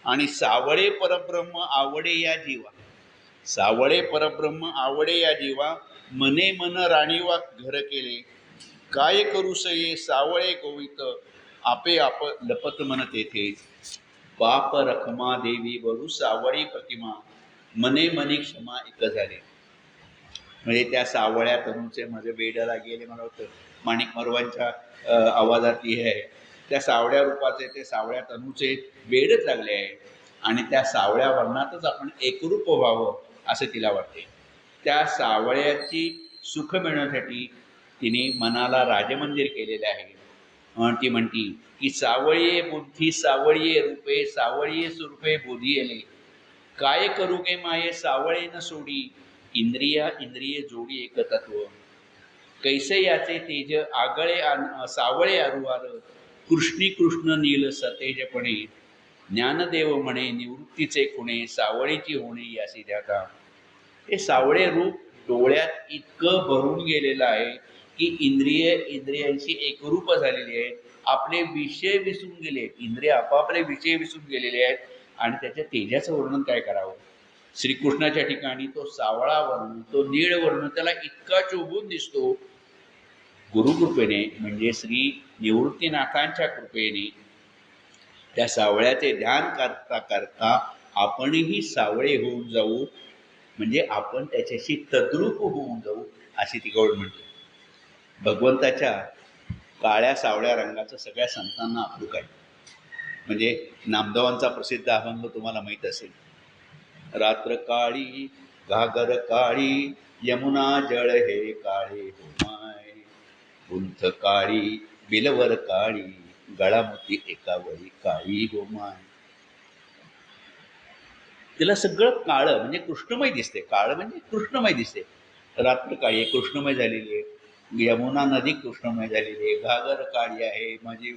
आणि सावळे परब्रह्म आवडे या जीवा, सावळे परब्रह्म आवडे या जीवा, मने मन राणीवा घर केले, काय करू सये सावळे गोवित, आपे आप लपत मन तेथे, पाप रखमा देवी वरू सावळी प्रतिमा, मने मनी क्षमा एक झाले. म्हणजे त्या सावळ्या तनूचे माझे वेडाला गेले, मला वाटतं माणिक मरवांच्या आवाजातली हे आहे. त्या सावळ्या रूपाचे, ते सावळ्या तनूचे वेडच लागले आहे, आणि त्या सावळ्या वर्णातच आपण एकरूप व्हावं असं तिला वाटते. त्या सावळ्याची सुख मिळण्यासाठी तिने मनाला राजमंदिर केलेलं आहे. ती म्हणती की सावळिये बुद्धी सावळिये रूपे सावळिये सुरूपे बोधियले काय करू गे माये सावळे न सोडी इंद्रिया इंद्रिये जोडी एक तत्व कैसे याचे तेज आगळे सावळे अरुवार कृष्णी कृष्ण नील सतेजपणे ज्ञानदेव म्हणे निवृत्तीचे खुणे सावळीची होणे यासी ध्याता. हे सावळे रूप डोळ्यात इतकं भरून गेलेलं आहे की इंद्रियांशी एकरूप झालेली आहेत. आपले विषय विसरून गेले आहेत, इंद्रिय आपापले विषय विसरून गेलेले आहेत आणि त्याच्या तेजाचं वर्णन काय करावं. श्रीकृष्णाच्या ठिकाणी तो सावळा वर्ण, तो नीळ वर्ण त्याला इतका शोभून दिसतो. गुरुकृपेने म्हणजे श्री निवृत्तीनाथांच्या कृपेने त्या सावळ्याचे ध्यान करता करता आपणही सावळे होऊन जाऊ, म्हणजे आपण त्याच्याशी तद्रूप होऊन जाऊ अशी ती गौड म्हणते. भगवंताच्या काळ्या सावळ्या रंगाचं सगळ्या संतांना अप्रूप आहे. म्हणजे नामदेवांचा प्रसिद्ध अभंग तुम्हाला माहीत असेल. रात्र काळी घागर काळी यमुना जळ हे काळे होमाय गुंथ काळी बिलवर काळी गळामोती एकावरी काळी होमाय. तिला सगळं काळं म्हणजे कृष्णमय दिसते. काळं म्हणजे कृष्णमय दिसते. रात्र काळी आहे, कृष्णमय झालेली आहे. यमुना नदी कृष्णमय झालेली आहे. घागर काळी आहे, म्हणजे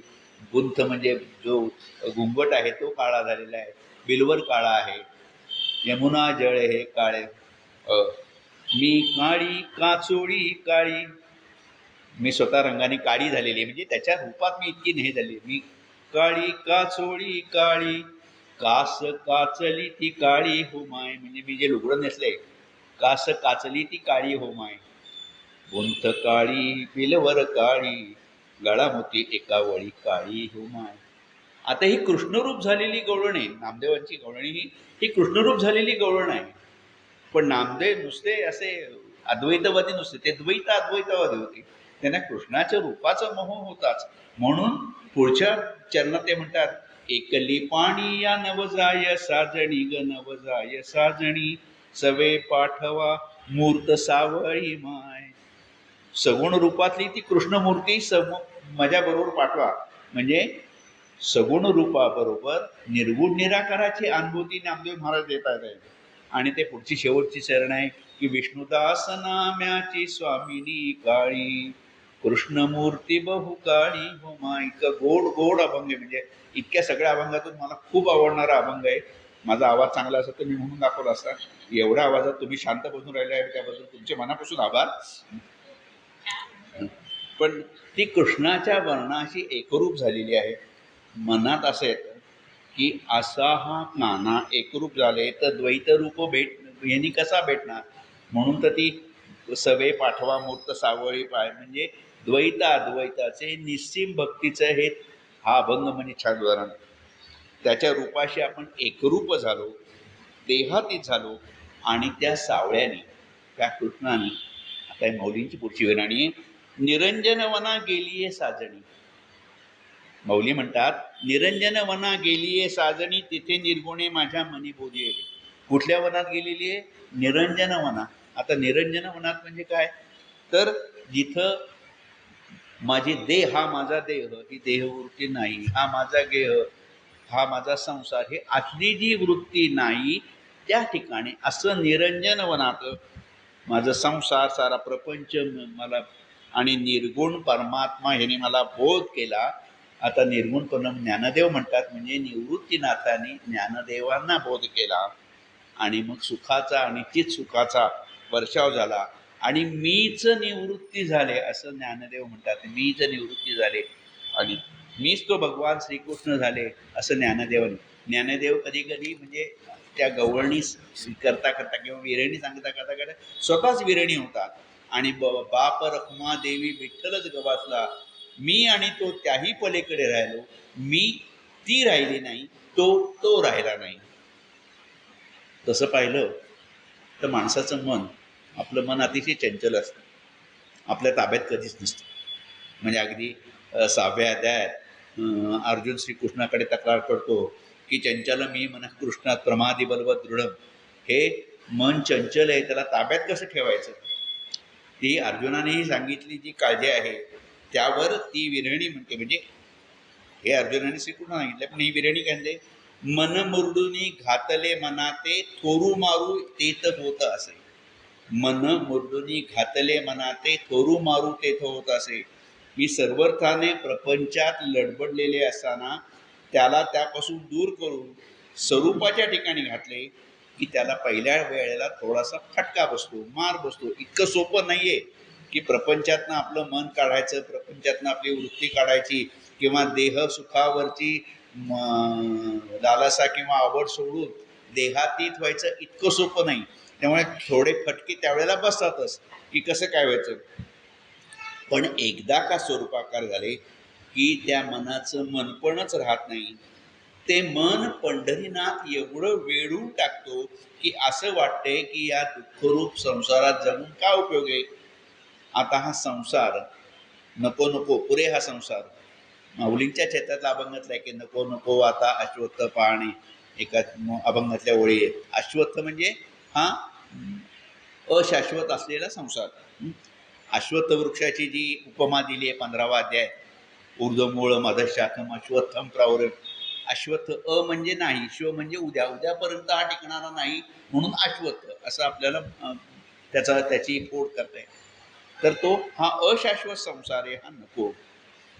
गुंथ म्हणजे जो घुंगट आहे तो काळा झालेला आहे. बिलवर काळा आहे. यमुना जळ हे काळे. मी काळी काचोळी काळी, मी स्वतः रंगाने काळी झालेली आहे, म्हणजे त्याच्या रूपात मी इतकी नाही झाली. मी काळी काचोळी काळी कास काचली ती काळी हो माय, म्हणजे मी जे लुगडं नेसले कास काचली ती काळी हो माय. गुंथ काळी बिलवर काळी गळामोती एकावळी काळी हो माय. आता ही कृष्णरूप झालेली गवळण आहे. नामदेवांची गवळणी ही कृष्णरूप झालेली गवळण आहे. पण नामदेव नुसते असे अद्वैतवादी नुसते, ते द्वैत अद्वैतवादी होते. त्यांना कृष्णाच्या रूपाचा मोह होताच. म्हणून पुढच्या चरणात ते म्हणतात, एकली पाणी या नवजाय साजणी ग नवजाय साजणी सवे पाठवा मूर्त सावळी माय. सगुण रूपातली ती कृष्णमूर्ती माझ्याबरोबर पाठवा. म्हणजे सगुण रूपाबरोबर निर्गुण निराकाराची अनुभूती नामदेव महाराज देतात आहे. आणि ते पुढची शेवटची चरण आहे की विष्णुदास नाम्याची स्वामिनी काळी कृष्णमूर्ती बहुकाळी हो माय. इतकं गोड गोड अभंग आहे. म्हणजे इतक्या सगळ्या अभंगातून मला खूप आवडणारा अभंग आहे. माझा आवाज चांगला असेल तर मी म्हणून दाखवला असता. एवढ्या आवाजात तुम्ही शांत बसून राहिले आहे त्याबद्दल तुमचे मनापासून आभार. पण ती कृष्णाच्या वर्णाशी एकरूप झालेली आहे. मनात असं येतं की असा हा नाना एकरूप झाले तर द्वैत रूप यांनी कसा भेटणार. म्हणून तर ती सवे पाठवा मूर्त सावळी पाय, म्हणजे द्वैत अद्वैताचे निस्सीम भक्तीचं हे हा अभंग म्हणजे छान उदाहरण. त्याच्या रूपाशी आपण एकरूप झालो, देहातीत झालो आणि त्या सावळ्याने त्या कृष्णाने. आता मौलींची पुढची विराणी आहे. निरंजन वना गेलीये साजणी. मौली म्हणतात, निरंजन वना गेलीये साजणी तिथे निर्गुणे माझ्या मनी बोधी येले. कुठल्या वनात गेलेली आहे? निरंजन वना. आता निरंजन वनात म्हणजे काय, तर जिथं माझी देह, हा माझा देह, ही देहवृत्ती नाही, हा माझा गेह, हा माझा संसार, हे आतली जी वृत्ती नाही त्या ठिकाणी असं निरंजन वनात माझं संसार सारा प्रपंच मला आणि निर्गुण परमात्मा ह्याने मला बोध केला. आता निर्गुण पण ज्ञानदेव म्हणतात, म्हणजे निवृत्तीनाथाने ज्ञानदेवांना बोध केला आणि मग सुखाचा आणि चित सुखाचा वर्षाव झाला आणि मीच निवृत्ती झाले असं ज्ञानदेव म्हणतात. मीच निवृत्ती झाले आणि मीच तो भगवान श्रीकृष्ण झाले असं ज्ञानदेव कधी कधी म्हणजे त्या गवळणी करता करता किंवा विरणी सांगता करता करता स्वतःच विरणी होतात आणि बाप रखुमा देवी विठ्ठलच गवासला, मी आणि तो त्याही पलीकडे राहिलो, मी ती राहिली नाही, तो राहिला नाही. तसं पाहिलं तर माणसाचं मन, आपलं मन अतिशय चंचल असतं, आपल्या ताब्यात कधीच नसतं. म्हणजे अगदी 6व्या अध्यायात अर्जुन श्रीकृष्णाकडे तक्रार करतो की चंचल मी मन कृष्णात प्रमादी बलवत दृढ. हे मन चंचल आहे, त्याला ताब्यात कसं ठेवायचं. ती अर्जुनानेही सांगितली जी काळजी आहे त्यावर ती विरहिणी म्हणते. म्हणजे हे अर्जुनाने श्रीकृष्ण सांगितलं, पण ही विरहिणी काय म्हणते, मन मुरडुनी घातले मनाते थोरू मारू तेथ होत असे. मन मुरडुनी घातले मनाते थोरू मारू तेथ होत असे. मी सर्वर्थाने प्रपंचात लडबडलेले असताना त्याला त्यापासून दूर करून स्वरूपाच्या ठिकाणी घातले की त्याला पहिल्या वेळेला थोडासा फटका बसतो, मार बसतो. इतकं सोपं नाही आहे की प्रपंचातनं आपलं मन काढायचं, प्रपंचातनं आपली वृत्ती काढायची किंवा देह सुखावरची लालसा किंवा आवड सोडून देहातीत व्हायचं. इतकं सोपं नाही. त्यामुळे थोडे फटके त्यावेळेला बसतातच की कसं काय व्हायचं. पण एकदा का स्वरूपाकार झाले की त्या मनाचं मनपणच राहत नाही. ते मन पंढरीनाथ एवढं वेढून टाकतो की असं वाटते की या दुःखरूप संसारात जगून काय उपयोग आहे. आता हा संसार नको नको, पुरे हा संसार. माऊलींच्या क्षेत्रातला अभंगातला आहे की नको नको आता अश्वत्थ पाहणे. एका अभंगातल्या ओळी आहेत. अश्वत्थ म्हणजे हा अशाश्वत असलेला संसार. अश्वत्थ वृक्षाची जी उपमा दिली आहे 15वा अध्याय, ऊर्ध्वमूळ मधशाखम अश्वत्थम प्रावरण. अश्वत्थ म्हणजे नाही, शिव म्हणजे उद्या, उद्यापर्यंत हा टिकणारा नाही, म्हणून अश्वत्थ असं आपल्याला त्याची पोट करता येईल. तर तो हा अशाश्वत संसार आहे, हा नको.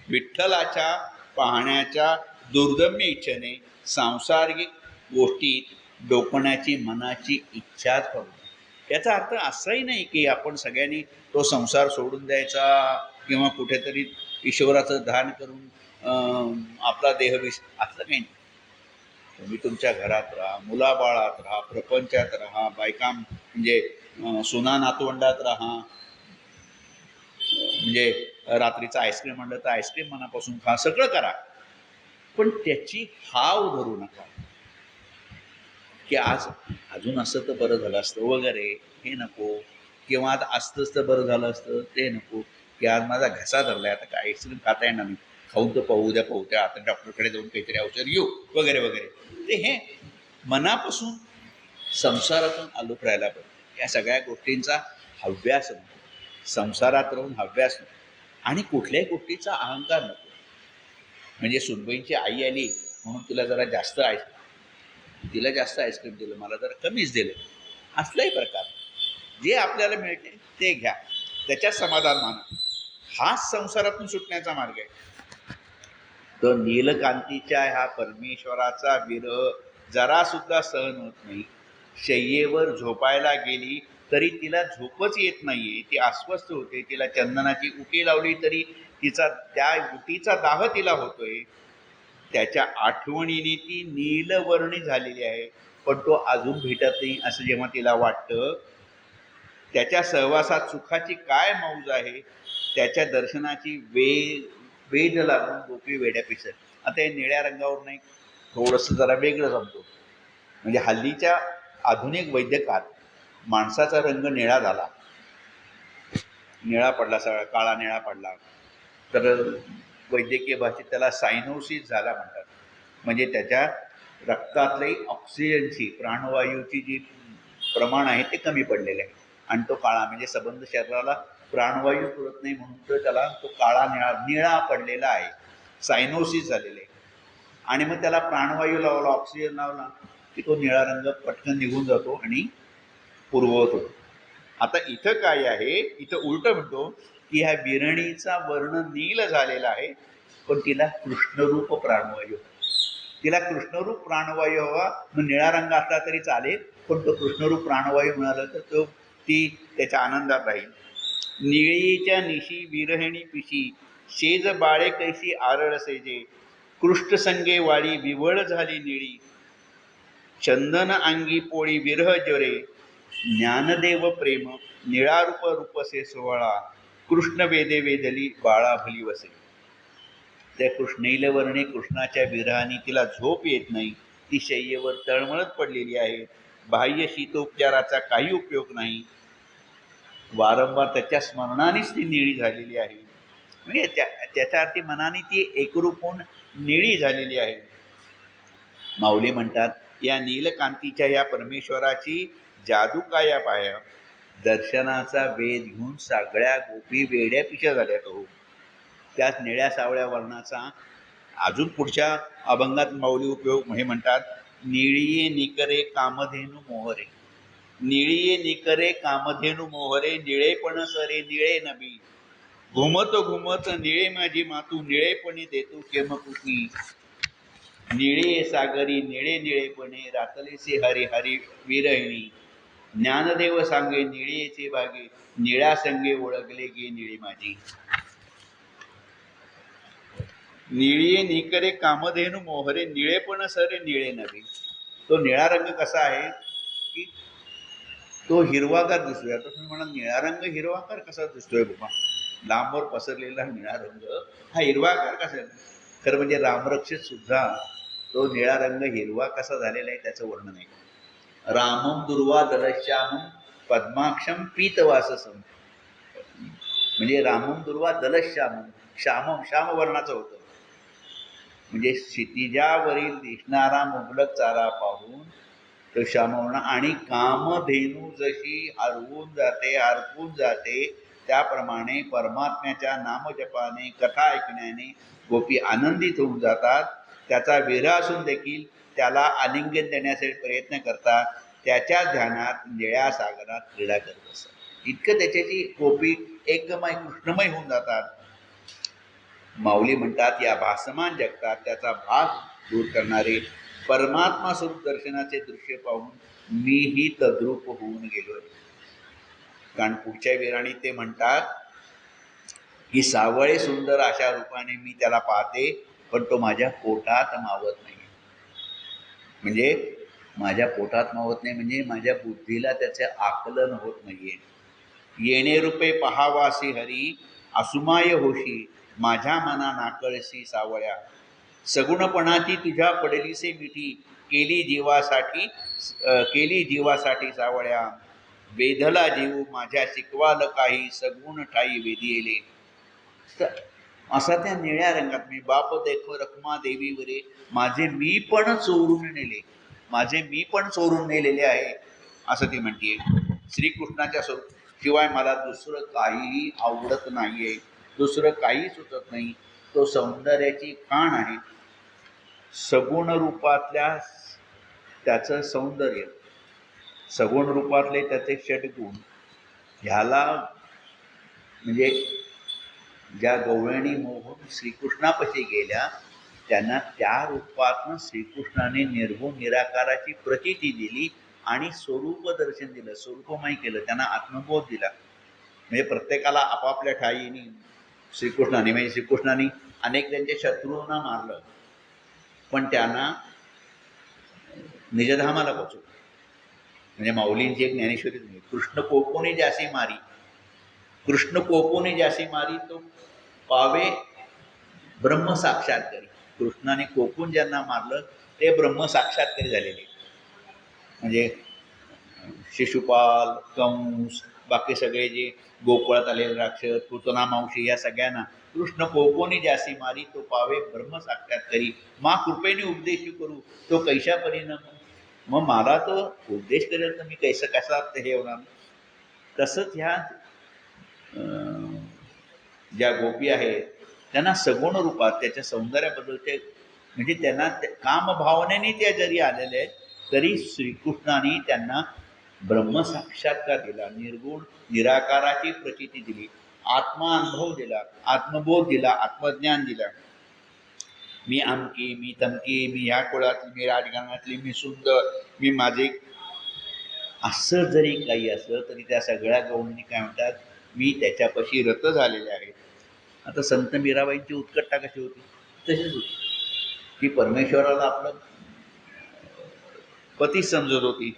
विठ्ठलाच्या पाहण्याच्या दुर्दम्य इच्छेने सांसारिक गोष्टीत डोकण्याची मनाची इच्छाच पडू. याचा अर्थ असाही नाही की आपण सगळ्यांनी तो संसार सोडून द्यायचा किंवा कुठेतरी ईश्वराचं ध्यान करून आपला देहविष, असं काही नाही. तुम्ही तुमच्या घरात राहा, मुलाबाळात राहा, प्रपंचात राहा, बायका म्हणजे सुना नातवंडात राहा. म्हणजे रात्रीचं आईस्क्रीम म्हणलं तर आईस्क्रीम मनापासून खा, सगळं करा. पण त्याची हाव धरू नका की आज अजून असं तर बरं झालं असतं वगैरे, हे नको. किंवा आता असतंच तर बरं झालं असतं, ते नको. की आज माझा घसा धरलाय, आता काय आईस्क्रीम खाता येणार नाही, खाऊन तर पाहू, उद्या पाहू, त्या आता डॉक्टरकडे जाऊन काहीतरी औषध घेऊ वगैरे वगैरे. ते हे मनापासून संसारातून आलोक राहायला पाहिजे. या सगळ्या गोष्टींचा हव्यास नको, संसारात राहून हव्यास नको, आणि कुठल्याही गोष्टीचा अहंकार नको. म्हणजे सुनबाईंची आई आली म्हणून तिला जरा जास्त आईस्क्रीम दिलं, मला जरा कमीच दिलं, असलाही प्रकार. जे आपल्याला मिळते ते घ्या, त्याच्यात समाधान माना. हाच संसारातून सुटण्याचा मार्ग आहे. तर नीलकांतीच्या ह्या परमेश्वराचा विरह जरा सुद्धा सहन होत नाही. शय्येवर झोपायला गेली तरी तिला झोपच येत नाहीये, ती अस्वस्थ होते. तिला चंदनाची उटी लावली तरी त्या उटीचा दाह तिला होतोय. त्याच्या आठवणीने ती नीलवर्णी झालेली आहे, पण तो अजून भेटत नाही असं जेव्हा तिला वाटतं. त्याच्या सहवासात सुखाची काय मौज आहे, त्याच्या दर्शनाची वेद लागून गोपी वेड्या पिसत. आता हे निळ्या रंगावर नाही, थोडंसं जरा वेगळं जमतो. म्हणजे हल्लीच्या आधुनिक वैद्यकात माणसाचा रंग निळा झाला, निळा पडला, सगळा काळा निळा पडला, तर वैद्यकीय भाषेत त्याला सायनोसिस झाला म्हणतात. म्हणजे त्याच्या रक्तातली ऑक्सिजनची, प्राणवायूची जी प्रमाण आहे ते कमी पडलेले आहे, आणि तो काळा म्हणजे संबंध शरीराला प्राणवायू पुरत नाही, म्हणून तो त्याला तो काळा निळा पडलेला आहे, सायनोसिस झालेले आहे. आणि मग त्याला प्राणवायू लावला, ऑक्सिजन लावला की तो निळा रंग पटकन निघून जातो आणि पूर्ववत होतो. आता इथं काय आहे, इथं उलट म्हणतो की ह्या विरणीचा वर्ण नील झालेला आहे, पण तिला कृष्णरूप प्राणवायू, तिला कृष्णरूप प्राणवायू हवा. मग निळा रंग असला तरी चालेल, पण तो कृष्णरूप प्राणवायू मिळाला तर ती त्याच्या आनंदात राहील. निळीच्या निशी विरहिणी पिशी, शेज बाळे कैसी आरळ सेजे, कृष्णसंगे वाळी विवळ झाली निळी, चंदन अंगी पोळी विरह ज्वरे, ज्ञानदेव प्रेम निळारूप रूपसे सोहळा, कृष्ण वेदे वेदली बाळा भली वसे. त्या कृष्णैलवर्णे कृष्णाच्या विरहाने तिला झोप येत नाही. ती शय्येवर तळमळत पडलेली आहे. बाह्य शीतोपचाराचा काही उपयोग नाही. वारंवार त्याच्या स्मरणानेच ती निळी झालेली आहे. म्हणजे त्याच्या अर्थी मनाने ती एकरूप होऊन निळी झालेली आहे. माऊली म्हणतात, या नीलकांतीच्या या परमेश्वराची जादू काय पाया. दर्शनाचा वेध घेऊन सगळ्या गोपी वेड्या पिशा झाल्या तो. त्याच निळ्या सावळ्या वर्णाचा अजून पुढच्या अभंगात माऊली उपयोग हे म्हणतात, निळिये निकरे कामधेनू मोहरे. निळिये निकरे कामधेनू मोहरे, निळेपण सरे निळे नभी. घुमत घुमत निळे माझी मातू, निळेपणी देतू केमकुती. निळे सागरी निळे निळेपणे, रातलेसे हरी हरी विरहिणी. ज्ञानदेव सांगे निळेचे भागे, निळ्या संगे ओळखले गे निळे माझी. निळिये निकरे कामधेनू मोहरे, निळेपण सरे निळे नभी. तो निळा रंग कसा आहे की तो हिरवागार दिसतोय. आता तुम्ही म्हणा निळा रंग हिरवागार कसा दिसतोय बाबा, लांबवर पसरलेला निळा रंग हा हिरवागार कसा? खरं म्हणजे रामरक्षित सुद्धा तो निळा रंग हिरवा कसा झालेला आहे त्याचं वर्णन आहे. रामम दुर्वा दलश्यामम पद्माक्षम पीतवाससम. म्हणजे रामम दुर्वा दलश्यामम, श्यामम श्याम वर्णाचं होतं. म्हणजे क्षितिजावरील दिसणारा मुबलक चारा पाहून तो श्यामवर्ण. आणि कामधेनू जशी हरवून जाते हरपून जाते त्याप्रमाणे परमात्म्याच्या नामजपाने कथा ऐकण्याने गोपी आनंदित होऊन जातात. त्याचा विरह असून देखील त्याला आलिंगन देण्यासाठी प्रयत्न करतात. त्याच्या ध्यानात निळ्या सागरात क्रीडा करत असतात. इतकं त्याच्याची गोपी एकमय कृष्णमय होऊन जातात. माऊली म्हणतात, या भासमान जगतात त्याचा भास दूर करणारे परमात्मा स्वरूप दर्शनाचे दृश्य पाहून मीही तद्रूप होऊन गेलोय. कारण पुढच्या विराणी ते म्हणतात की सावळे सुंदर अशा रूपाने मी त्याला पाहते, पण तो माझ्या पोटात मावत नाही. म्हणजे माझ्या पोटात मावत नाही म्हणजे माझ्या बुद्धीला त्याचे आकलन होत नाहीये. येणे रूपे पहावासी हरी, असुमाय होशी माझ्या मना नाकळशी सावळ्या. सगुणपणाची तुझ्या पडलीसे मिठी, केली जीवासाठी सावळ्या. वेधला जीव माझ्या शिकवाल काही, सगुण ठाई वेधिले. तर असा त्या निळ्या रंगात मी बाप देखो रखमा देवीवरे, माझे मी पण चोरून नेले, माझे मी पण चोरून नेलेले आहे असं ती म्हणते. श्रीकृष्णाच्या शिवाय मला दुसरं काहीही आवडत नाहीये, दुसरं काही सुचत नाही. तो सौंदर्याची खाण आहे. सगुण रूपातल्या त्याचं सौंदर्य, सगुण रूपातले त्याचे षटगुण, ह्याला म्हणजे ज्या गवळणी मोहून श्रीकृष्णापाशी गेल्या त्यांना त्या रूपातनं श्रीकृष्णाने निर्गुण निराकाराची प्रचिती दिली आणि स्वरूप दर्शन दिलं, स्वरूपमय केलं, त्यांना आत्मबोध दिला. म्हणजे प्रत्येकाला आपापल्या ठाईनी श्रीकृष्णाने म्हणजे श्रीकृष्णाने अनेक त्यांच्या शत्रूंना मारलं, पण त्यांना निजधामाला पोचवलं. म्हणजे माऊलींची एक ज्ञानेश्वरी नाही, कृष्ण कोकोनी जासी मारी, कृष्ण कोकोनी जासी मारी तो पावे ब्रह्म साक्षात्कारी. कृष्णाने कोकून ज्यांना मारलं ते ब्रह्म साक्षात्कारी झालेले. म्हणजे शिशुपाल, कंस, बाकी सगळे जे गोकुळात आलेले राक्षस, पूतना मावशी, या सगळ्यांना कृष्ण कोकोनी जासी मारी तो पावे ब्रह्म साक्षात्कारी. मा कृपेने उपदेश करू तो कैशा परिणाम. मग मला तो उपदेश करेल तर मी कसा हे होणार. तसंच ह्या ज्या गोपी आहेत त्यांना सगुण रूपात त्याच्या सौंदर्याबद्दलचे म्हणजे त्यांना कामभावनेने त्या जरी आलेले आहेत तरी श्रीकृष्णाने त्यांना ब्रह्मसाक्षात्कार दिला, निर्गुण निराकाराची प्रचिती दिली, आत्मानुभव दिला, आत्मबोध दिला, आत्मज्ञान दिला. मी अमकी, मी तमकी, मी ह्या कुळातली, मी राजघराण्यातली, मी सुंदर, मी माझे, असं जरी काही असलं तरी त्या सगळ्या गवळणी काय म्हणतात, मी त्याच्यापाशी रत झालेले आहेत. आता संत मीराबाईंची उत्कटता कशी होती तशीच होती. ती परमेश्वराला आपलं पती समजत होती.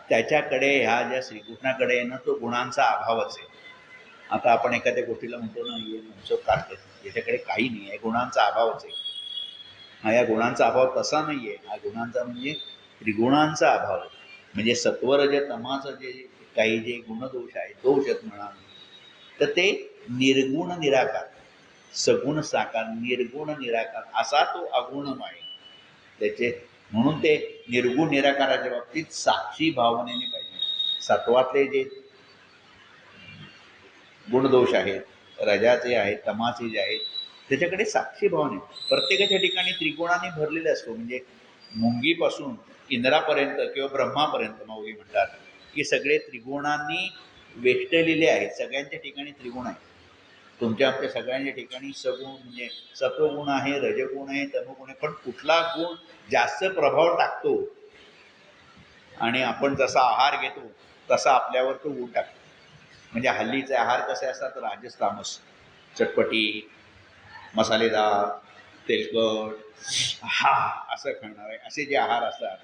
त्याच्याकडे ह्या ज्या श्रीकृष्णाकडे आहे ना तो गुणांचा अभावच आहे. आता आपण एखाद्या गोष्टीला म्हणतो ना हे मनसोख काढते, याच्याकडे काही नाही आहे, गुणांचा अभावच आहे. हा या गुणांचा अभाव तसा नाही आहे, हा गुणांचा म्हणजे त्रिगुणांचा अभाव. म्हणजे सत्वरज तमाचं जे काही जे गुणदोष आहे, दोष आहेत म्हणा, तर ते निर्गुण निराकार, सगुण साकार, निर्गुण निराकार असा तो अगुणमय त्याचे. म्हणून ते निर्गुण निराकाराच्या बाबतीत साक्षी भावनेने पाहिजे. सत्वातले जे गुणदोष आहेत, रजाचे आहेत, तमाचे जे आहेत, त्याच्याकडे साक्षी भावने प्रत्येकाच्या ठिकाणी त्रिगुणाने भरलेले असतो. म्हणजे मुंगीपासून इंद्रापर्यंत किंवा ब्रह्मापर्यंत माऊली म्हणतात की सगळे त्रिगुणांनी वेष्टलेले आहेत. सगळ्यांच्या ठिकाणी त्रिगुण आहे. तुमच्या आमच्या सगळ्यांच्या ठिकाणी सगुण म्हणजे सत्वगुण आहे, रजगुण आहे, तमगुण आहे. पण कुठला गुण जास्त प्रभाव टाकतो आणि आपण जसा आहार घेतो तसा आपल्यावर तो गुण टाकतो. म्हणजे हल्लीचे आहार कसे असतात, राजस तामस, चटपटी, मसालेदार, तेलकट, हा असं खाणारे असे जे आहार असतात.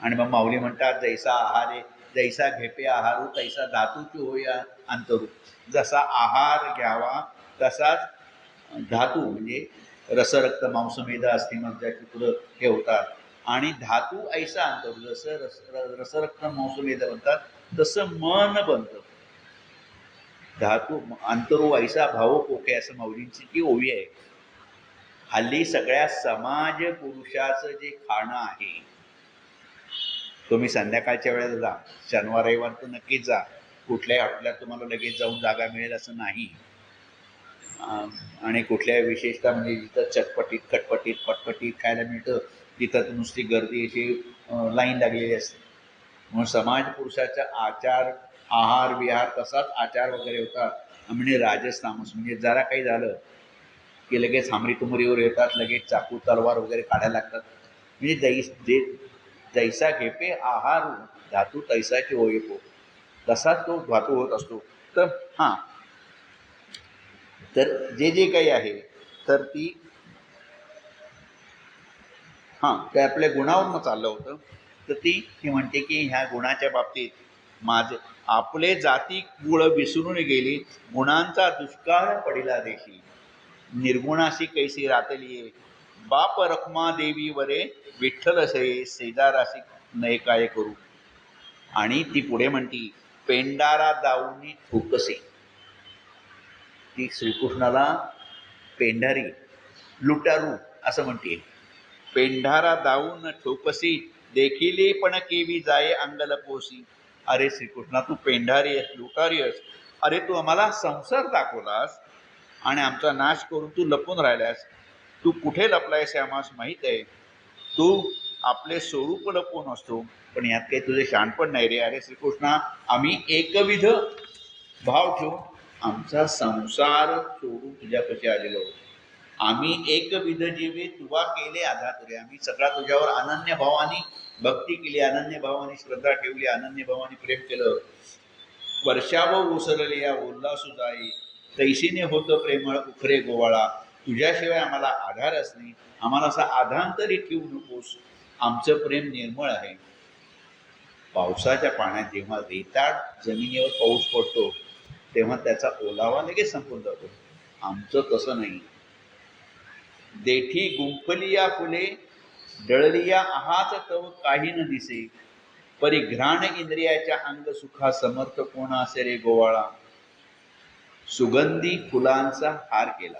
आणि मग माऊली म्हणतात जैसा आहार आहे जैसा घेपे आहारू तैसा धातूची होया अंतरू. जसा आहार घ्यावा तसाच धातू म्हणजे रसरक्त मांसमेध अस्थिमज्जाची पुढं हे होतात. आणि धातू ऐसा अंतरू, जसं रसरक्त मांसमेध बनतात तसं मन बनतं. धातू अंतरू ऐसा भाव पोखे असं माऊलींची ती ओवी आहे. हल्ली सगळ्या समाज पुरुषाचं जे खाणं आहे, तुम्ही संध्याकाळच्या वेळेला जा, शनिवार रविवार तर नक्कीच जा. कुठल्याही हॉटेलात तुम्हाला लगेच जाऊन जागा मिळेल असं नाही. आणि कुठल्या विशेषतः म्हणजे जिथं चटपटीत खटपटीत पटपटीत खायला मिळतं तिथं तर नुसती गर्दी अशी लाईन लागलेली असते. म्हणून समाज पुरुषाचा आचार, आहार विहार तसाच आचार वगैरे होता. म्हणजे राजस तामस म्हणजे जरा काही झालं की लगेच हामरी तुमरीवर येतात, लगेच चाकू तलवार वगैरे काढायला लागतात. म्हणजे जैसा घेपे आहार धातू तैसाची होय तसाच तो धातू होत असतो. तर हां, तर जे जे काही आहे तर ती ते आपल्या गुणावरून चाललं होतं. तर ती म्हणते की ह्या गुणाच्या बाबतीत माझे आपले जाती गुळ विसरून गेली, गुणांचा दुष्काळ पडिला देशी, निर्गुणाशी कैसी रातली बाप रखमा देवी वरे विठ्ठल असे शेजाराशी नये काय करू. आणि ती पुढे म्हणती पेंडारा दाऊनी ठोकसे. ती श्रीकृष्णाला पेंढारी लुटारू असं म्हणते. पेंढारा दाऊन ठोकसी देखिले पण केवी जाये अंगल पोसी. अरे श्रीकृष्णा, तू पेंढारी आहेस, लुटारी आहेस. अरे तू आम्हाला संसार दाखवलास आणि आमचा नाश करून तू लपून राहिल्यास. तू कुठे लपलायस हे आम्हाला माहीत आहे. तू आपले स्वरूप लपवून असतो, पण यात काही तुझे शहाणपण नाही रे. अरे श्रीकृष्णा, आम्ही एकविध भाव ठेवून आमचा संसार सोडून तुझ्यापाशी आलेलो आहोत. आम्ही एकविध जीवे तुवा केले आधात रे. आम्ही सगळा तुझ्यावर अनन्य भावाने भक्ती केली, अनन्य भावाने श्रद्धा ठेवली, अनन्य भावाने प्रेम केलं. वर्षाव उसरले या उल्हासू जाई, तैशीने होतं प्रेमळ उखरे गोवाळा. तुझ्याशिवाय आम्हाला आधारच नाही, आम्हाला असा आधार तरी ठेवू नकोस. आमचं प्रेम निर्मळ आहे. पावसाच्या पाण्यात जेव्हा रेताड जमिनीवर पाऊस पडतो तेव्हा त्याचा ओलावा लगेच संपून जातो. आमचं तसं नाही. देठी गुंफलिया फुले डळलिया आहाच तव काही न दिसे, परिघ्राण इंद्रियाच्या अंग सुखा समर्थ कोण असे रे गोवाळा. सुगंधी फुलांचा हार केला,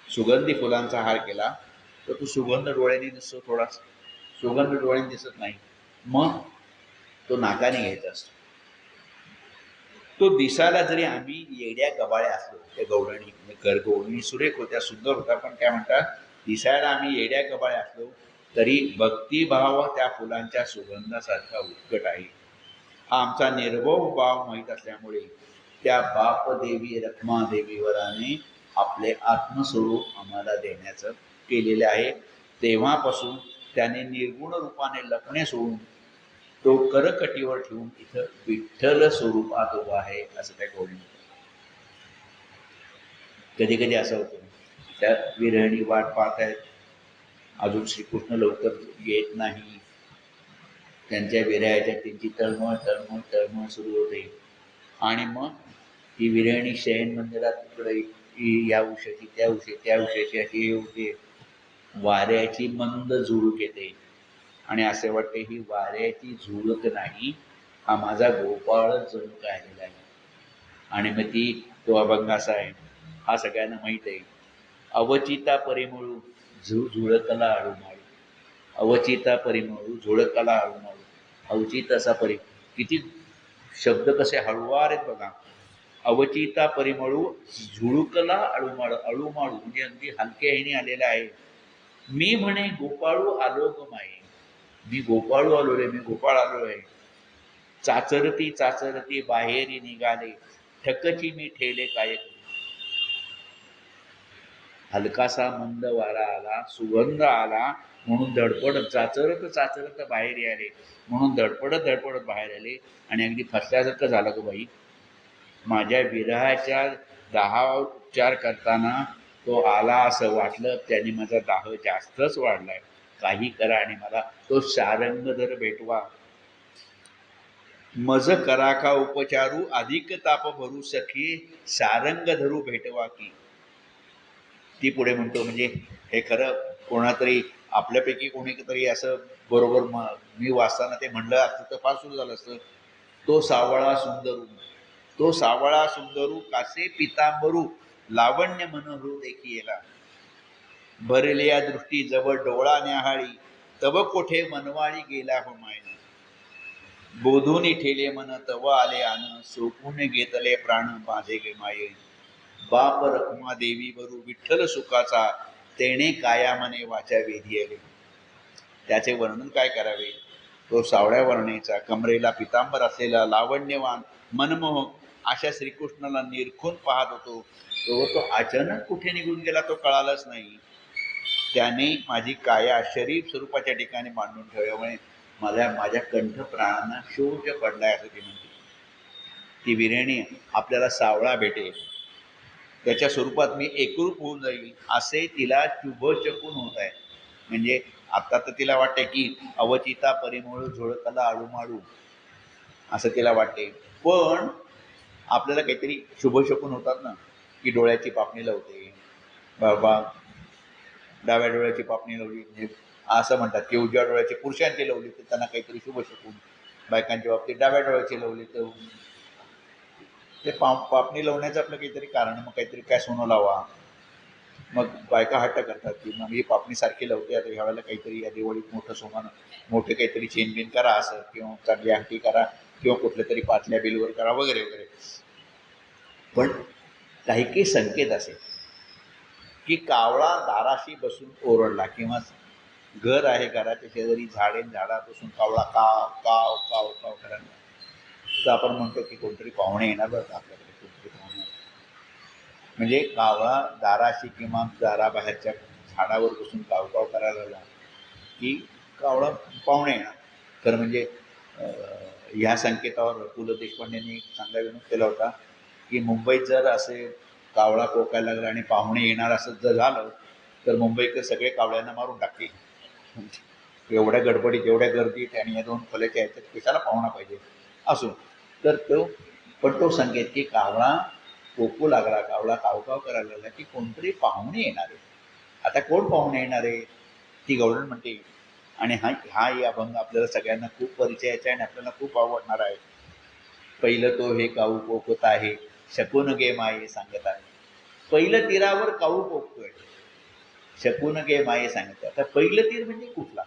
सुगंधी फुलांचा हार केला तर तू सुगंध डोळ्यांनी दिसतो, थोडासा सुगंध डोळ्यांनी दिसत नाही, मग तो नाकाने घ्यायचा असतो. तो दिसायला जरी आम्ही येड्या गबाळ्या असलो, त्या गवळणी गौरणी सुरेख होत्या, सुंदर होता, पण काय म्हणतात दिसायला आम्ही येड्या गबाळ्या असलो तरी भक्तिभाव त्या फुलांच्या सुगंधासारखा उत्कट आहे. हा आमचा निर्भव भाव माहीत असल्यामुळे त्या बापदेवी रखमादेवीवराने आपले आत्मस्वरूप आम्हाला देण्याचं केलेले आहे. तेव्हापासून त्याने निर्गुण रूपाने लपणे सोडून तो करकटीवर ठेवून इथं विठ्ठल स्वरूपात उभा आहे असं त्या गौरी. कधी कधी असं होतं त्या विरहिणी वाट पाहत आहेत, अजून श्रीकृष्ण लवकर येत नाही. त्यांच्या विरहाच्या त्यांची तळमळ तळमळ तळमळ सुरू होते. आणि मग ती विरहिणी शयन मंदिरात तिकडे या उशाची त्या उशी त्या उशाची अशी हे होते. वाऱ्याची मंद झुळूक येते आणि असे वाटते ही वाऱ्याची झुळूक नाही, हा माझा गोपाळच जणू काय आलेला आहे. आणि मग ती तो अभंग असा आहे, हा सगळ्यांना माहीत आहे. अवचिता परिमळू झुळकला आळूमाळू, अवचिता परिमळू झुळकला आळूमाळू. अवचित असा किती शब्द कसे हळुवार आहेत बघा. अवचिता परिमळू झुळुकला अळूमाळू. अळूमाळू म्हणजे अगदी हलक्या ह्याने आलेला आहे. मी म्हणे गोपाळू आलो ग माये. मी गोपाळू आलो रे, मी गोपाळ आलो आहे. चाचरती चाचरती बाहेरी निघाले, ठकची मी ठेले काय. हलकासा मंद वारा आला, सुगंध आला, म्हणून धडपडत चाचरत चाचरत बाहेर आले, म्हणून धडपडत धडपडत बाहेर आले. आणि अगदी फसल्यासारखं झालं ग बाई. माझ्या विरहाच्या दाहा उपचार करताना तो आला असं वाटलं. त्याने माझा दाह जास्तच वाढलाय. काही करा आणि मला तो सारंगधर भेटवा. मज करा का उपचारू, अधिक ताप भरू सखी, सारंग धरू भेटवा की. ती पुढे म्हणतो, म्हणजे हे खरं कोणातरी आपल्यापैकी कोणीतरी असं बरोबर मी वाचताना ते म्हणलं असतं तर फार सुरू झालं असतं. तो सावळा सुंदरू, तो सावळा सुंदरू कासे पितांबरू, लावण्य मनोहरू देखी येला. भरले या दृष्टी जवळ डोळा न्याहाळी, तव कोठे मनवाळी गेला हो माय. बोधून ठेले मन तव आले आन, सोपून घेतले प्राण माझे गे माये. बाप रखुमा देवी वरू विठ्ठल सुखाचा, तेणे काया मने वाचा वेधियले. त्याचे वर्णन काय करावे. तो सावळ्या वर्णेचा, कमरेला पितांबर असलेला, लावण्यवान, मनमोहक अशा श्रीकृष्णाला निरखून पाहत होतो. तो अचानक कुठे निघून गेला तो कळालंच नाही. त्याने माझी काया शरीर स्वरूपाच्या ठिकाणी मांडून ठेवल्यामुळे माझ्या कंठ प्राणांना शोच पडलाय असं ती म्हणते. ती विरेणी आपल्याला सावळा भेटेल, त्याच्या स्वरूपात मी एकरूप होऊन जाईल असे तिला शुभचकून होत आहे. म्हणजे आता तर तिला वाटते की अवचिता परिमळ झुळकला अळूमाळू असं तिला वाटते. पण आपल्याला काहीतरी शुभशकून होतात ना, की डोळ्याची पापणी लावते बाबा, डाव्या डोळ्याची पापणी लावली म्हणजे असं म्हणतात की उजव्या डोळ्याची पुरुषांची लावली तर त्यांना काहीतरी शुभशकून, बायकांच्या बाबतीत डाव्या डोळ्याची लावली तर ते पापणी लावण्याचं आपलं काहीतरी कारण. मग काहीतरी काय सोनं लावा, मग बायका हट्ट करतात की मग ही पापणीसारखी लावते, आता ह्या वेळेला काहीतरी या दिवाळीत मोठं सोनं, मोठे काहीतरी चेनबिन करा असं, किंवा चांगली अंगठी करा, किंवा कुठल्या तरी पातल्या बिलवर करा वगैरे वगैरे. पण काही काही संकेत असे की कावळा दाराशी बसून ओरडला, किंवा घर आहे, घराच्या शेजारी झाडे, झाडात बसून कावळा काव काव काव काव करायला, तर आपण म्हणतो की कोणतरी पाहुणे येणार बरं आपल्याकडे, कोणतरी पाहुणे. म्हणजे कावळा दाराशी किंवा दाराबाहेरच्या झाडावर बसून कावकाव करायला लागला की कावळा पाहुणे येणार. तर म्हणजे ह्या संकेतावर पु ल देशपांडेंनी एक चांगला विनोद केला होता की मुंबईत जर असे कावळा कोकायला लागला आणि पाहुणे येणार असं जर झालं तर मुंबईकर सगळे कावळ्यांना मारून टाकतील. एवढ्या गडबडीत, एवढ्या गर्दीत आणि या दोन खोल्याच्या ह्याच्यात कशाला पाहुणा पाहिजे असो. तर तो संकेत की कावळा कोकू लागला, कावळा कावकाव करायला लागला की कोणतरी पाहुणे येणार आहे. आता कोण पाहुणे येणार आहे ती गवळण म्हणते. आणि हा या अभंग आपल्याला सगळ्यांना खूप परिचयाचा आहे आणि आपल्याला खूप आवडणार आहे. पहिलं तो हे काऊ कोकत आहे, शकून गे माये सांगत आहे. पहिलं तीरावर काऊ कोकतोय, शकून गे माये सांगत. आता पहिलं तीर म्हणजे कुठला,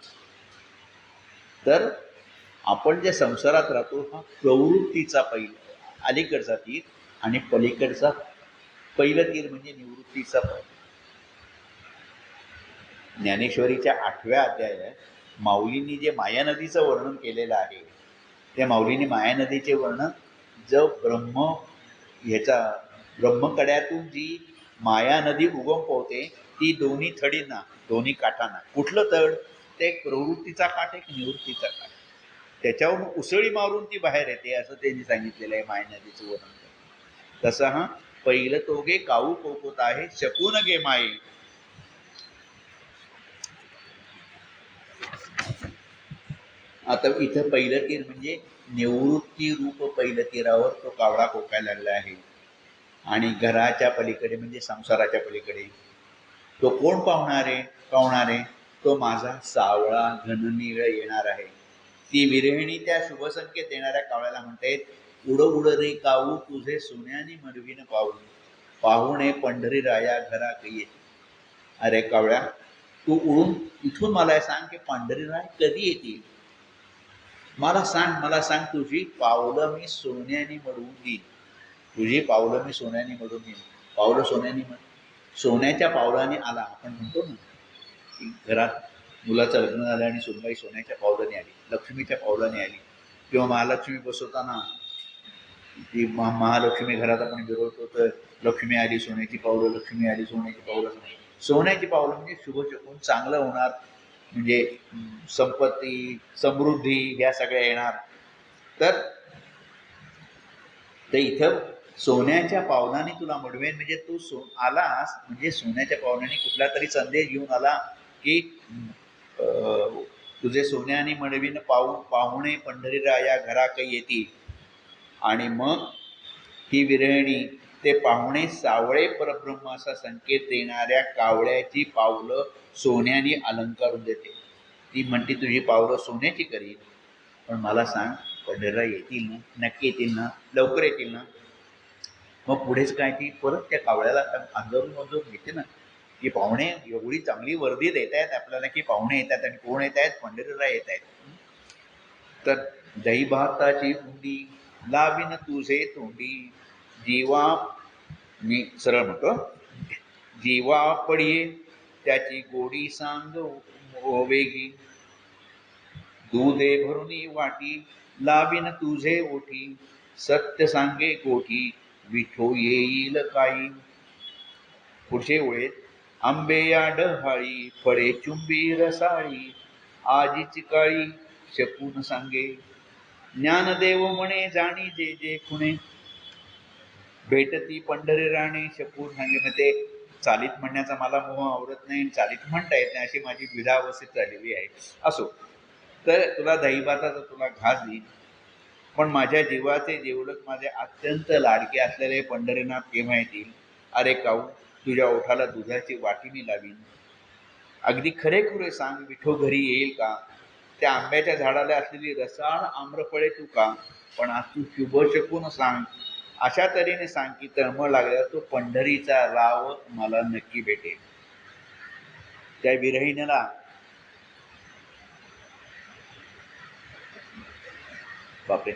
तर आपण ज्या संसारात राहतो हा प्रवृत्तीचा अलीकडचा तीर, आणि पलीकडचा पहिलं तीर म्हणजे निवृत्तीचा पळ. ज्ञानेश्वरीच्या 8व्या अध्यायात माऊलींनी जे माया नदीचं वर्णन केलेलं आहे, त्या माऊलींनी माया नदीचे वर्णन जो ब्रह्मकड्यातून जी माया नदी उगम पावते ती दोन्ही थडींना, दोन्ही काठांना. कुठलं तड, ते एक प्रवृत्तीचा काठ, एक निवृत्तीचा काठ, त्याच्यावर उसळी मारून ती बाहेर येते असं त्यांनी सांगितलेलं आहे माया नदीचं वर्णन. तसं हा पहिलं तोगे काऊ कोकत आहे, शकून गे माये. आता इथं पहिलं तीर म्हणजे निवृत्ती रूप पहिलं तीरावर तो कावळा कोकायला लागला आहे. आणि घराच्या पलीकडे म्हणजे संसाराच्या पलीकडे तो कोण पावणार आहे, तो माझा सावळा घननीळ येणार आहे. ती विरहिणी त्या शुभसंकेत देणाऱ्या कावळ्याला म्हणते, उड उड रे काऊ तुझे सोन्याने मरवीन पाहून, पाहुणे पंढरी राया घरा येते. अरे कावळ्या, तू उडून इथून मला सांग की पंढरीराय कधी येतील. मला सांग तुझी पावलं मी सोन्याने मडवून देईन. तुझी पावलं मी सोन्याने मडवून देईन. पावलं सोन्याने सोन्याच्या पावलाने आला आपण म्हणतो ना, की घरात मुलाचं लग्न झालं आणि सुनबाई सोन्याच्या पावलाने आली, लक्ष्मीच्या पावलाने आली. किंवा महालक्ष्मी बसवताना ती महालक्ष्मी घरात आपण गिरवतो तर लक्ष्मी आली सोन्याची पावलं, लक्ष्मी आली सोन्याची पावलं. सोन्याची पावलं म्हणजे शुभ शकून, चांगलं होणार, म्हणजे संपत्ती, समृद्धी ह्या सगळ्या येणार. तर इथं सोन्याच्या पावलाने तुला मडवेन म्हणजे तू आलास म्हणजे सोन्याच्या पावलाने कुठला तरी संदेश घेऊन आला की तुझे सोन्याने मडवीन पाहुणे पंढरीराया घरा काही येतील. आणि मग ही विरहिणी ते पाहुणे सावळे परब्रह्माचा संकेत देणाऱ्या कावळ्याची पावलं सोन्याने अलंकारून देते. ती म्हणते तुझी पावलं सोन्याची करील, पण मला सांग पंढरीला येतील ना, नक्की येतील ना, लवकर येतील ना. मग पुढेच काय, ती परत त्या कावळ्याला अंगावरून घेते ना, की पाहुणे एवढी चांगली वर्दी देत आहेत आपल्याला की पाहुणे येतात आणि कोण येत आहेत, पंढरीला येत आहेत. तर दही भाताची उंडी लावीन तुझे तोंडी, जीवा मी सरळ म्हणतो, जीवा पडिये त्याची गोडी सांग वेगी, दूधे भरुनी वाटी लावीन तुझे ओठी, सत्य सांगे कोठी विठो येईल काही. पुढचे ओळीत आंबे या डहाळी फळे चुंबी रसाळी, आजीची काळी शकून सांगे, ज्ञानदेव म्हणे जाणी जे जे खुणे, भेटती पंढरी राणी शकून सांगे. मग ते चालीत म्हणण्याचा मला मोह आवडत नाही, चालीत म्हणता येत नाही, अशी माझी विधावस्थित झालेली आहे. असो, तर तुला दहीभाताचा तुला घास देईन, पण माझ्या जीवाचे जेवढक माझे अत्यंत लाडके असलेले पंढरीनाथ केव्हा येतील. अरे काऊ, तुझ्या ओठाला दुधाची वाटी मी लावीन. अगदी खरे सांग विठो घरी येईल का. त्या आंब्याच्या झाडाला असलेली रसाळ आम्रफळे तू का, पण आज तू शुभ शकून सांग, अशा तऱ्हेने सांग की तळमळ लागल्यावर तो पंढरीचा राव मला नक्की भेटेल. त्या विरहिणीला बापरे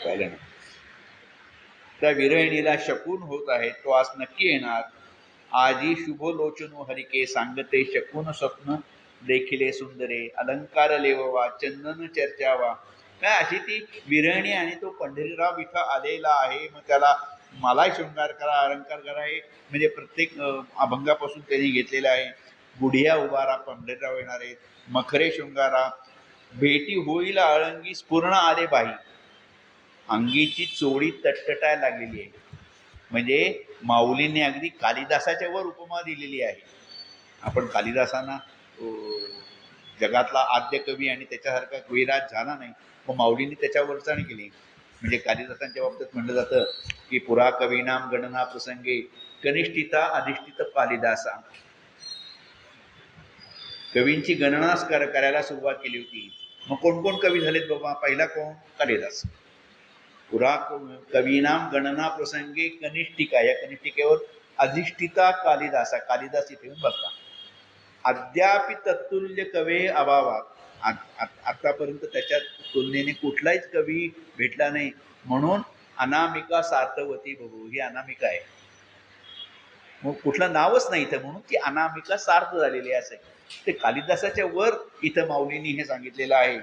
पाहिलं ना, त्या विरहिणीला शकून होत आहे तो आज नक्की येणार. आजी शुभ लोचनो हरिके सांगते शकून स्वप्न देखिले सुंदरे, अलंकार लेववा चंदन चर्चावा. काय अशी ती विरहिणी आणि तो पंढरीराव इथं आलेला आहे. मग त्याला मलाही शृंगार करा, अलंकार करा, हे म्हणजे प्रत्येक अभंगापासून त्यांनी घेतलेलं आहे. गुढिया उभारा पंढरीराव येणार आहेत, मखरे शृंगारा, भेटी होईल आळंगी स्पूर्ण आले बाई. अंगीची चोळी तटतटायला लागलेली आहे. म्हणजे माऊलींनी अगदी कालिदासाच्या वर उपमा दिलेली आहे. आपण कालिदासांना जगातला आद्य कवी आणि त्याच्यासारखा कविराज झाला नाही, मग माऊलींनी त्याच्यावर वरचाणी केली. म्हणजे कालिदासांच्या बाबतीत म्हटलं जातं की पुरा कवीनाम गणना प्रसंगे कनिष्ठिता अधिष्ठित कालिदासा. कवींची गणनाच करायला सुरुवात केली होती. मग कोण कोण कवी झालेत बाबा. पहिला कोण, कालिदास. पुरा कवीनाम गणना प्रसंगे कनिष्ठिका, या कनिष्ठिकेवर अधिष्ठिता कालिदासा, कालिदास इथे बघता. अद्याप तत्तुल्य कवे अभावात, आतापर्यंत त्याच्या तुलनेने कुठलाच कवी भेटला नाही. म्हणून अनामिका सार्थवती बघू, ही अनामिका आहे. मग कुठलं नावच नाही इथं, म्हणून ती अनामिका सार्थ झालेली आहे. ते कालिदासाच्या वर इथं माऊलींनी हे सांगितलेलं आहे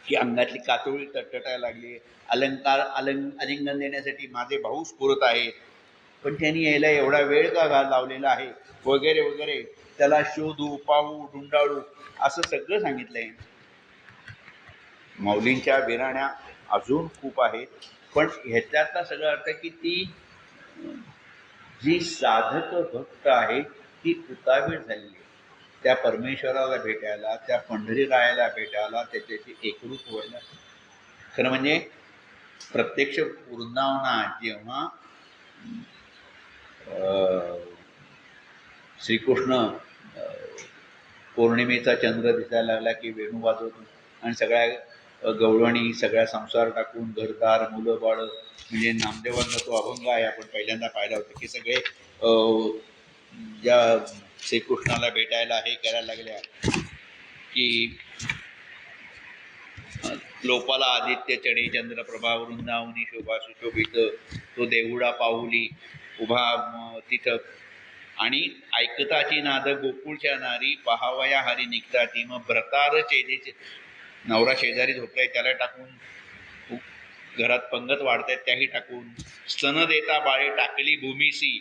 की अंगातली कातोळी तटतटायला लागली, अलंकार आलिंगन देण्यासाठी माझे भाऊ स्फुरत आहेत, पण त्यांनी यायला एवढा वेळ का लावलेला आहे, वगैरे वगैरे. त्याला शोधू, पाहू, ढुंडाळू असं सगळं सांगितलंय. माऊलींच्या विराण्या अजून खूप आहेत, पण ह्याच्यातला सगळा अर्थ की ती जी साधक भक्त आहे ती उतावीळ झालेली आहे त्या परमेश्वराला भेटायला, त्या पंढरीरायाला भेटायला, त्याच्याशी एकरूप व्हायला. खरं म्हणजे प्रत्यक्ष वृंदावनात जेव्हा श्रीकृष्ण पौर्णिमेचा चंद्र दिसायला लागला की वेणू वाजवतो आणि सगळ्या गवळणी, सगळ्या संसार टाकून घरदार, मुलं बाळ, म्हणजे नामदेवांचा तो अभंग आहे, आपण पहिल्यांदा पाहिला होता की सगळे ज्या श्रीकृष्णाला भेटायला हे करायला लागल्या की लोपाला आदित्य चढे चंद्रप्रभा वृंदावनी शोभा सुशोभित, तो देवुडा पाहुली उभा तिथं. आणि ऐकताची नाद गोकुळच्या नारी, पहावया हरी निघताची. मग भ्रतार चेदेचे, नवरा शेजारी झोपलाय त्याला टाकून, घरात पंगत वाढतायत त्याही टाकून. स्तन देता बाळे टाकली भूमीसी,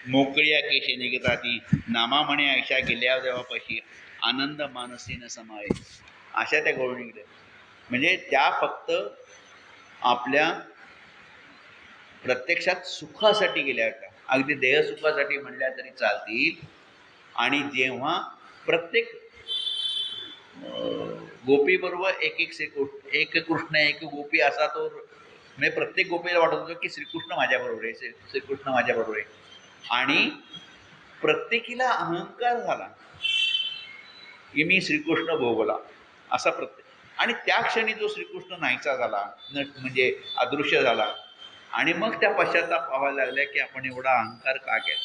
मोकळ्या केशे निघताती. नामा म्हणे ऐशा गेल्या देवापाशी, आनंद मानसी न समाये. अशा त्या गवळणी निघल्या. म्हणजे त्या फक्त आपल्या प्रत्यक्षात सुखासाठी गेल्या होत्या, अगदी देहसुखासाठी म्हणल्या तरी चालतील. आणि जेव्हा प्रत्येक गोपीबरोबर एक एक श्रीकृष्ण, एक कृष्ण एक गोपी असा तो, म्हणजे प्रत्येक गोपीला वाटत होतं की श्रीकृष्ण माझ्याबरोबर आहे, श्रीकृष्ण माझ्याबरोबर आहे. आणि प्रत्येकीला अहंकार झाला की मी श्रीकृष्ण भोगला असा प्रत्येक. आणि त्या क्षणी जो श्रीकृष्ण नाहीचा झाला, म्हणजे अदृश्य झाला. आणि मग त्या पश्चाताप पाहायला लागल्या की आपण एवढा अहंकार का केला.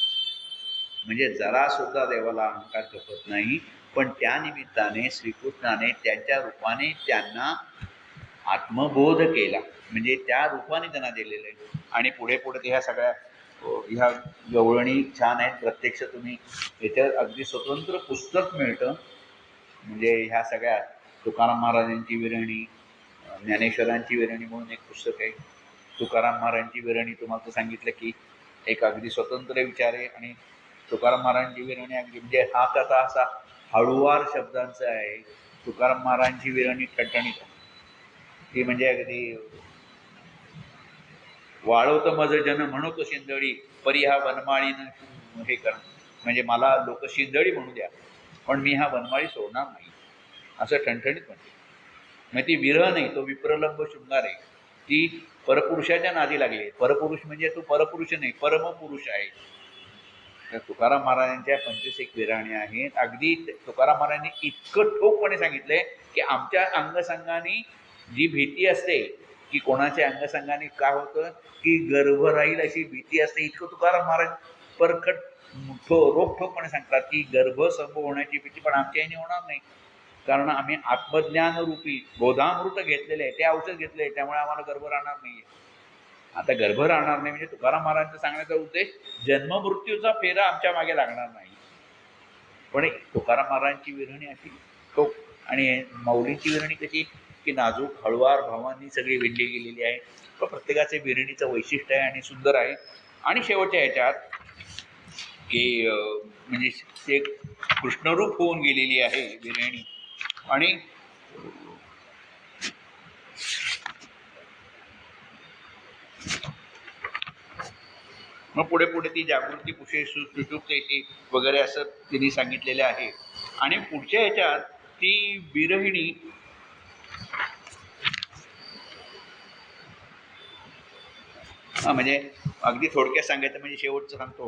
म्हणजे जरासुद्धा देवाला अहंकार खपत नाही. पण त्या निमित्ताने श्रीकृष्णाने त्यांच्या रूपाने त्यांना आत्मबोध केला, म्हणजे त्या रूपाने त्यांना दिलेलं आहे. आणि पुढे पुढे ह्या सगळ्या ह्या गवळणी छान आहेत. प्रत्यक्ष तुम्ही याच्यात अगदी स्वतंत्र पुस्तक मिळतं. म्हणजे ह्या सगळ्या तुकाराम महाराजांची विरणी, ज्ञानेश्वरांची विरणी म्हणून एक पुस्तक आहे. तुकाराम महाराजांची विरणी तुम्हाला सांगितलं की एक अगदी स्वतंत्र विचार आहे. आणि तुकाराम महाराजांची विरणी अगदी म्हणजे हा कथा असा हळुवार शब्दांचा आहे. तुकाराम महाराजांची विरणी ठणठणीत आहे. ती म्हणजे अगदी वाळवत मज जन म्हणतो शिंदळी, परी हा वनमाळीनं हे करणं. म्हणजे मला लोक शिंदळी म्हणू द्या, पण मी हा वनमाळी सोडणार नाही, असं ठणठणीत म्हणते. मग ती विरह नाही, तो विप्रलंब शृंगार आहे. ती परपुरुषाच्या नादी लागली. परपुरुष म्हणजे तो परपुरुष नाही, परमपुरुष आहे. तर तुकाराम महाराजांच्या 25 विरहाण्या आहेत. अगदी तुकाराम महाराजांनी इतकं ठोकपणे सांगितलंय की आमच्या अंगसंगाने जी भीती असते की कोणाच्या अंगसंगाने काय होतं की गर्भ राहील अशी भीती असते, इतकं तुकाराम महाराज परखट रोखठोकपणे सांगतात की गर्भ संभव होण्याची भीती पण आमच्या याने होणार नाही, कारण आम्ही आत्मज्ञान रूपी बोधामृत घेतलेले आहे, ते औषध घेतले आहे, त्यामुळे आम्हाला गर्भ राहणार नाही. आता गर्भ राहणार नाही म्हणजे तुकाराम महाराजांचा सांगण्याचा उद्देश जन्ममृत्यूचा फेरा आमच्या मागे लागणार नाही. पण तुकाराम महाराजांची विरहणी अशी ठोक. आणि माऊलींची विरहणी कशी की नाजूक हळुवार भावांनी सगळी विणली गेलेली आहे. पण प्रत्येकाचे विरहणीचं वैशिष्ट्य आहे आणि सुंदर आहे. आणि शेवटच्या ह्याच्यात की म्हणजे ते कृष्णरूप होऊन गेलेली आहे विरहणी. आणि मग पुढे पुढे ती जागृती पुषे सुषुप्तेची वगैरे असं तिने सांगितलेलं आहे. आणि पुढच्या ह्याच्यात ती विरहिणी म्हणजे अगदी थोडक्यात सांगायचं म्हणजे शेवटचं सांगतो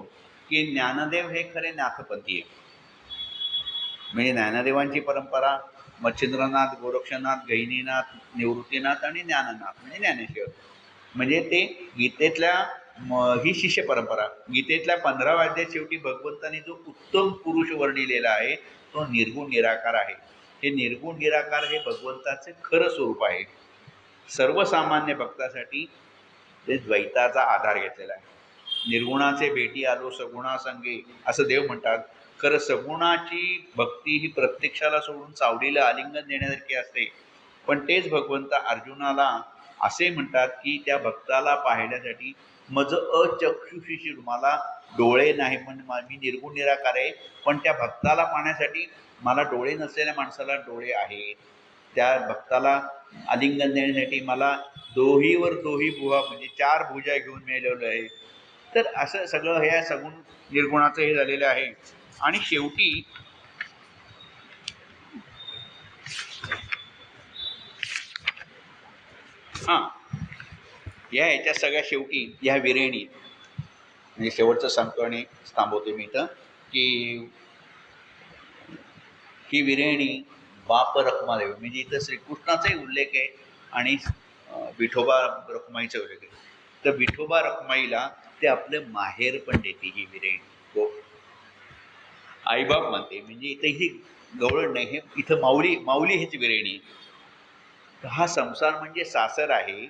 की ज्ञानदेव हे खरे नाथपंथी आहे. म्हणजे ज्ञानदेवांची परंपरा मच्छिंद्रनाथ, गोरक्षनाथ, गहिनीनाथ, निवृत्तीनाथ आणि ज्ञाननाथ म्हणजे ज्ञानेश्वर. म्हणजे ते गीतेतल्या ही शिष्य परंपरा. गीतेतल्या 15व्या अध्यायात शेवटी भगवंताने जो उत्तम पुरुष वर्णिलेला आहे तो निर्गुण निराकार आहे. हे निर्गुण निराकार हे भगवंताचे खरं स्वरूप आहे. सर्वसामान्य भक्तासाठी ते द्वैताचा आधार घेतलेला आहे. निर्गुणाचे भेटी आलो सगुणा संगे असं देव म्हणतात. खरं सगुणाची भक्ती ही प्रत्यक्षाला सोडून सावलीला आलिंगन देण्यासारखी असते. पण तेच भगवंत अर्जुनाला असे म्हणतात की त्या भक्ताला पाहण्यासाठी मज अचक्षुषी, मला डोळे नाही, पण मी निर्गुण निराकार आहे, पण त्या भक्ताला पाहण्यासाठी मला डोळे नसलेल्या माणसाला डोळे आहेत. त्या भक्ताला आलिंगन देण्यासाठी मला दोहीवर दोही भुवा म्हणजे 4 भुजा घेऊन मिळवलं आहे. तर असं सगळं हे सगुण निर्गुणाचं हे झालेलं आहे. आणि शेवटी ह्याच्या सगळ्या शेवटी ह्या विरहिणी म्हणजे शेवटचं सांगतो आणि थांबवते मी इथं की ही विरहिणी बाप रखमादेवी म्हणजे इथं श्रीकृष्णाचाही उल्लेख आहे आणि विठोबा रखमाईचा उल्लेख आहे. तर विठोबा रखमाईला ते आपलं माहेर पण देते ही विरहिणी. हो, आईबाप म्हणते. म्हणजे इथं ही गवळण नाही, हे इथं माऊली हीच विरहिणी. हा संसार म्हणजे सासर आहे.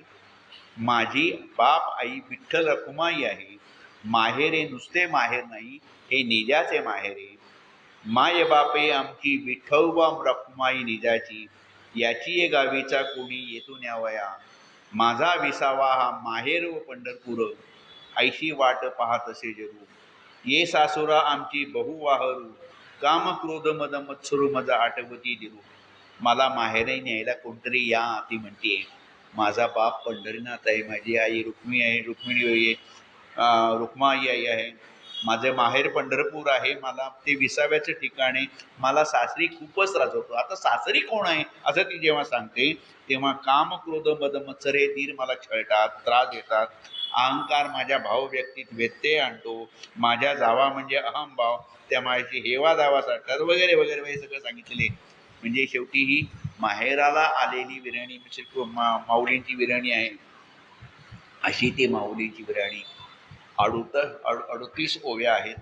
माझी बाप आई विठ्ठल रखुमाई आहे. माहेरे नुसते माहेर नाही, हे निजाचे माहेरे. माय बापे आमची विठ्ठलबा रखुमाई निजाची. याची ये गावीचा कोणी येतो न्यावया. माझा विसावा हा माहेर व पंढरपूर. ऐशी वाट पाहत असे जरू. ये सासुरा आमची बहु वाहरू. काम क्रोध मद मत्सरू मज आठवती दिरू. मला माहेरे न्यायला कोणतरी या ती म्हणतीये. माझा बाप पंढरीनाथ आहे, माझी आई रुक्मिणी आहे, रुक्माई आई आहे. माझे माहेर पंढरपूर आहे. मला ते विसाव्याचं ठिकाण आहे. मला सासरी खूपच त्रास होतो. आता सासरी कोण आहे असं ती जेव्हा सांगते, तेव्हा काम क्रोध मद मत्सरे धीर मला छळतात, त्रास देतात. अहंकार माझ्या भाव व्यक्तीत व्यत्यय आणतो. माझ्या जावा म्हणजे अहमभाव, त्या माझ्याशी हेवा दावा साधतात वगैरे वगैरे वगैरे सगळं सांगितलेले. म्हणजे शेवटी ही माहेराला आलेली विरणी म्हणजे माऊलींची विरणी आहे. अशी ती माऊलींची विरणी 38 ओव्या आहेत.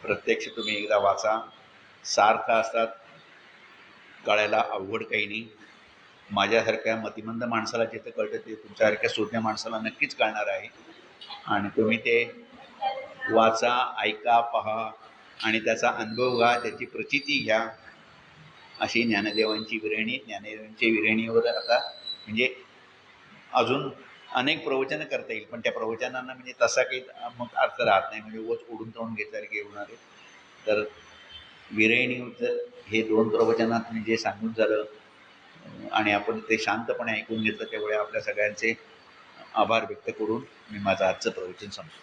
प्रत्यक्ष तुम्ही एकदा वाचा. सार्थ असतात, कळायला अवघड काही नाही. माझ्यासारख्या मतिमंद माणसाला जिथं कळतं ते तुमच्यासारख्या सोज्ञ माणसाला नक्कीच कळणार आहे. आणि तुम्ही ते वाचा, ऐका, पहा आणि त्याचा अनुभव घ्या, त्याची प्रचिती घ्या. अशी ज्ञानदेवांची विरणी. ज्ञानदेवांच्या विरणीवर आता म्हणजे अजून अनेक प्रवचनं करता येईल, पण त्या प्रवचनांना म्हणजे तसा काही मग अर्थ राहत नाही, म्हणजे उगाच ओढून तोडून घेतल्यासारखे होणार आहे. तर विरहिणीचं हे 2 प्रवचनात मी जे सांगून झालं आणि आपण ते शांतपणे ऐकून घेतलं, त्यामुळे आपल्या सगळ्यांचे आभार व्यक्त करून मी माझं आजचं प्रवचन संपतो.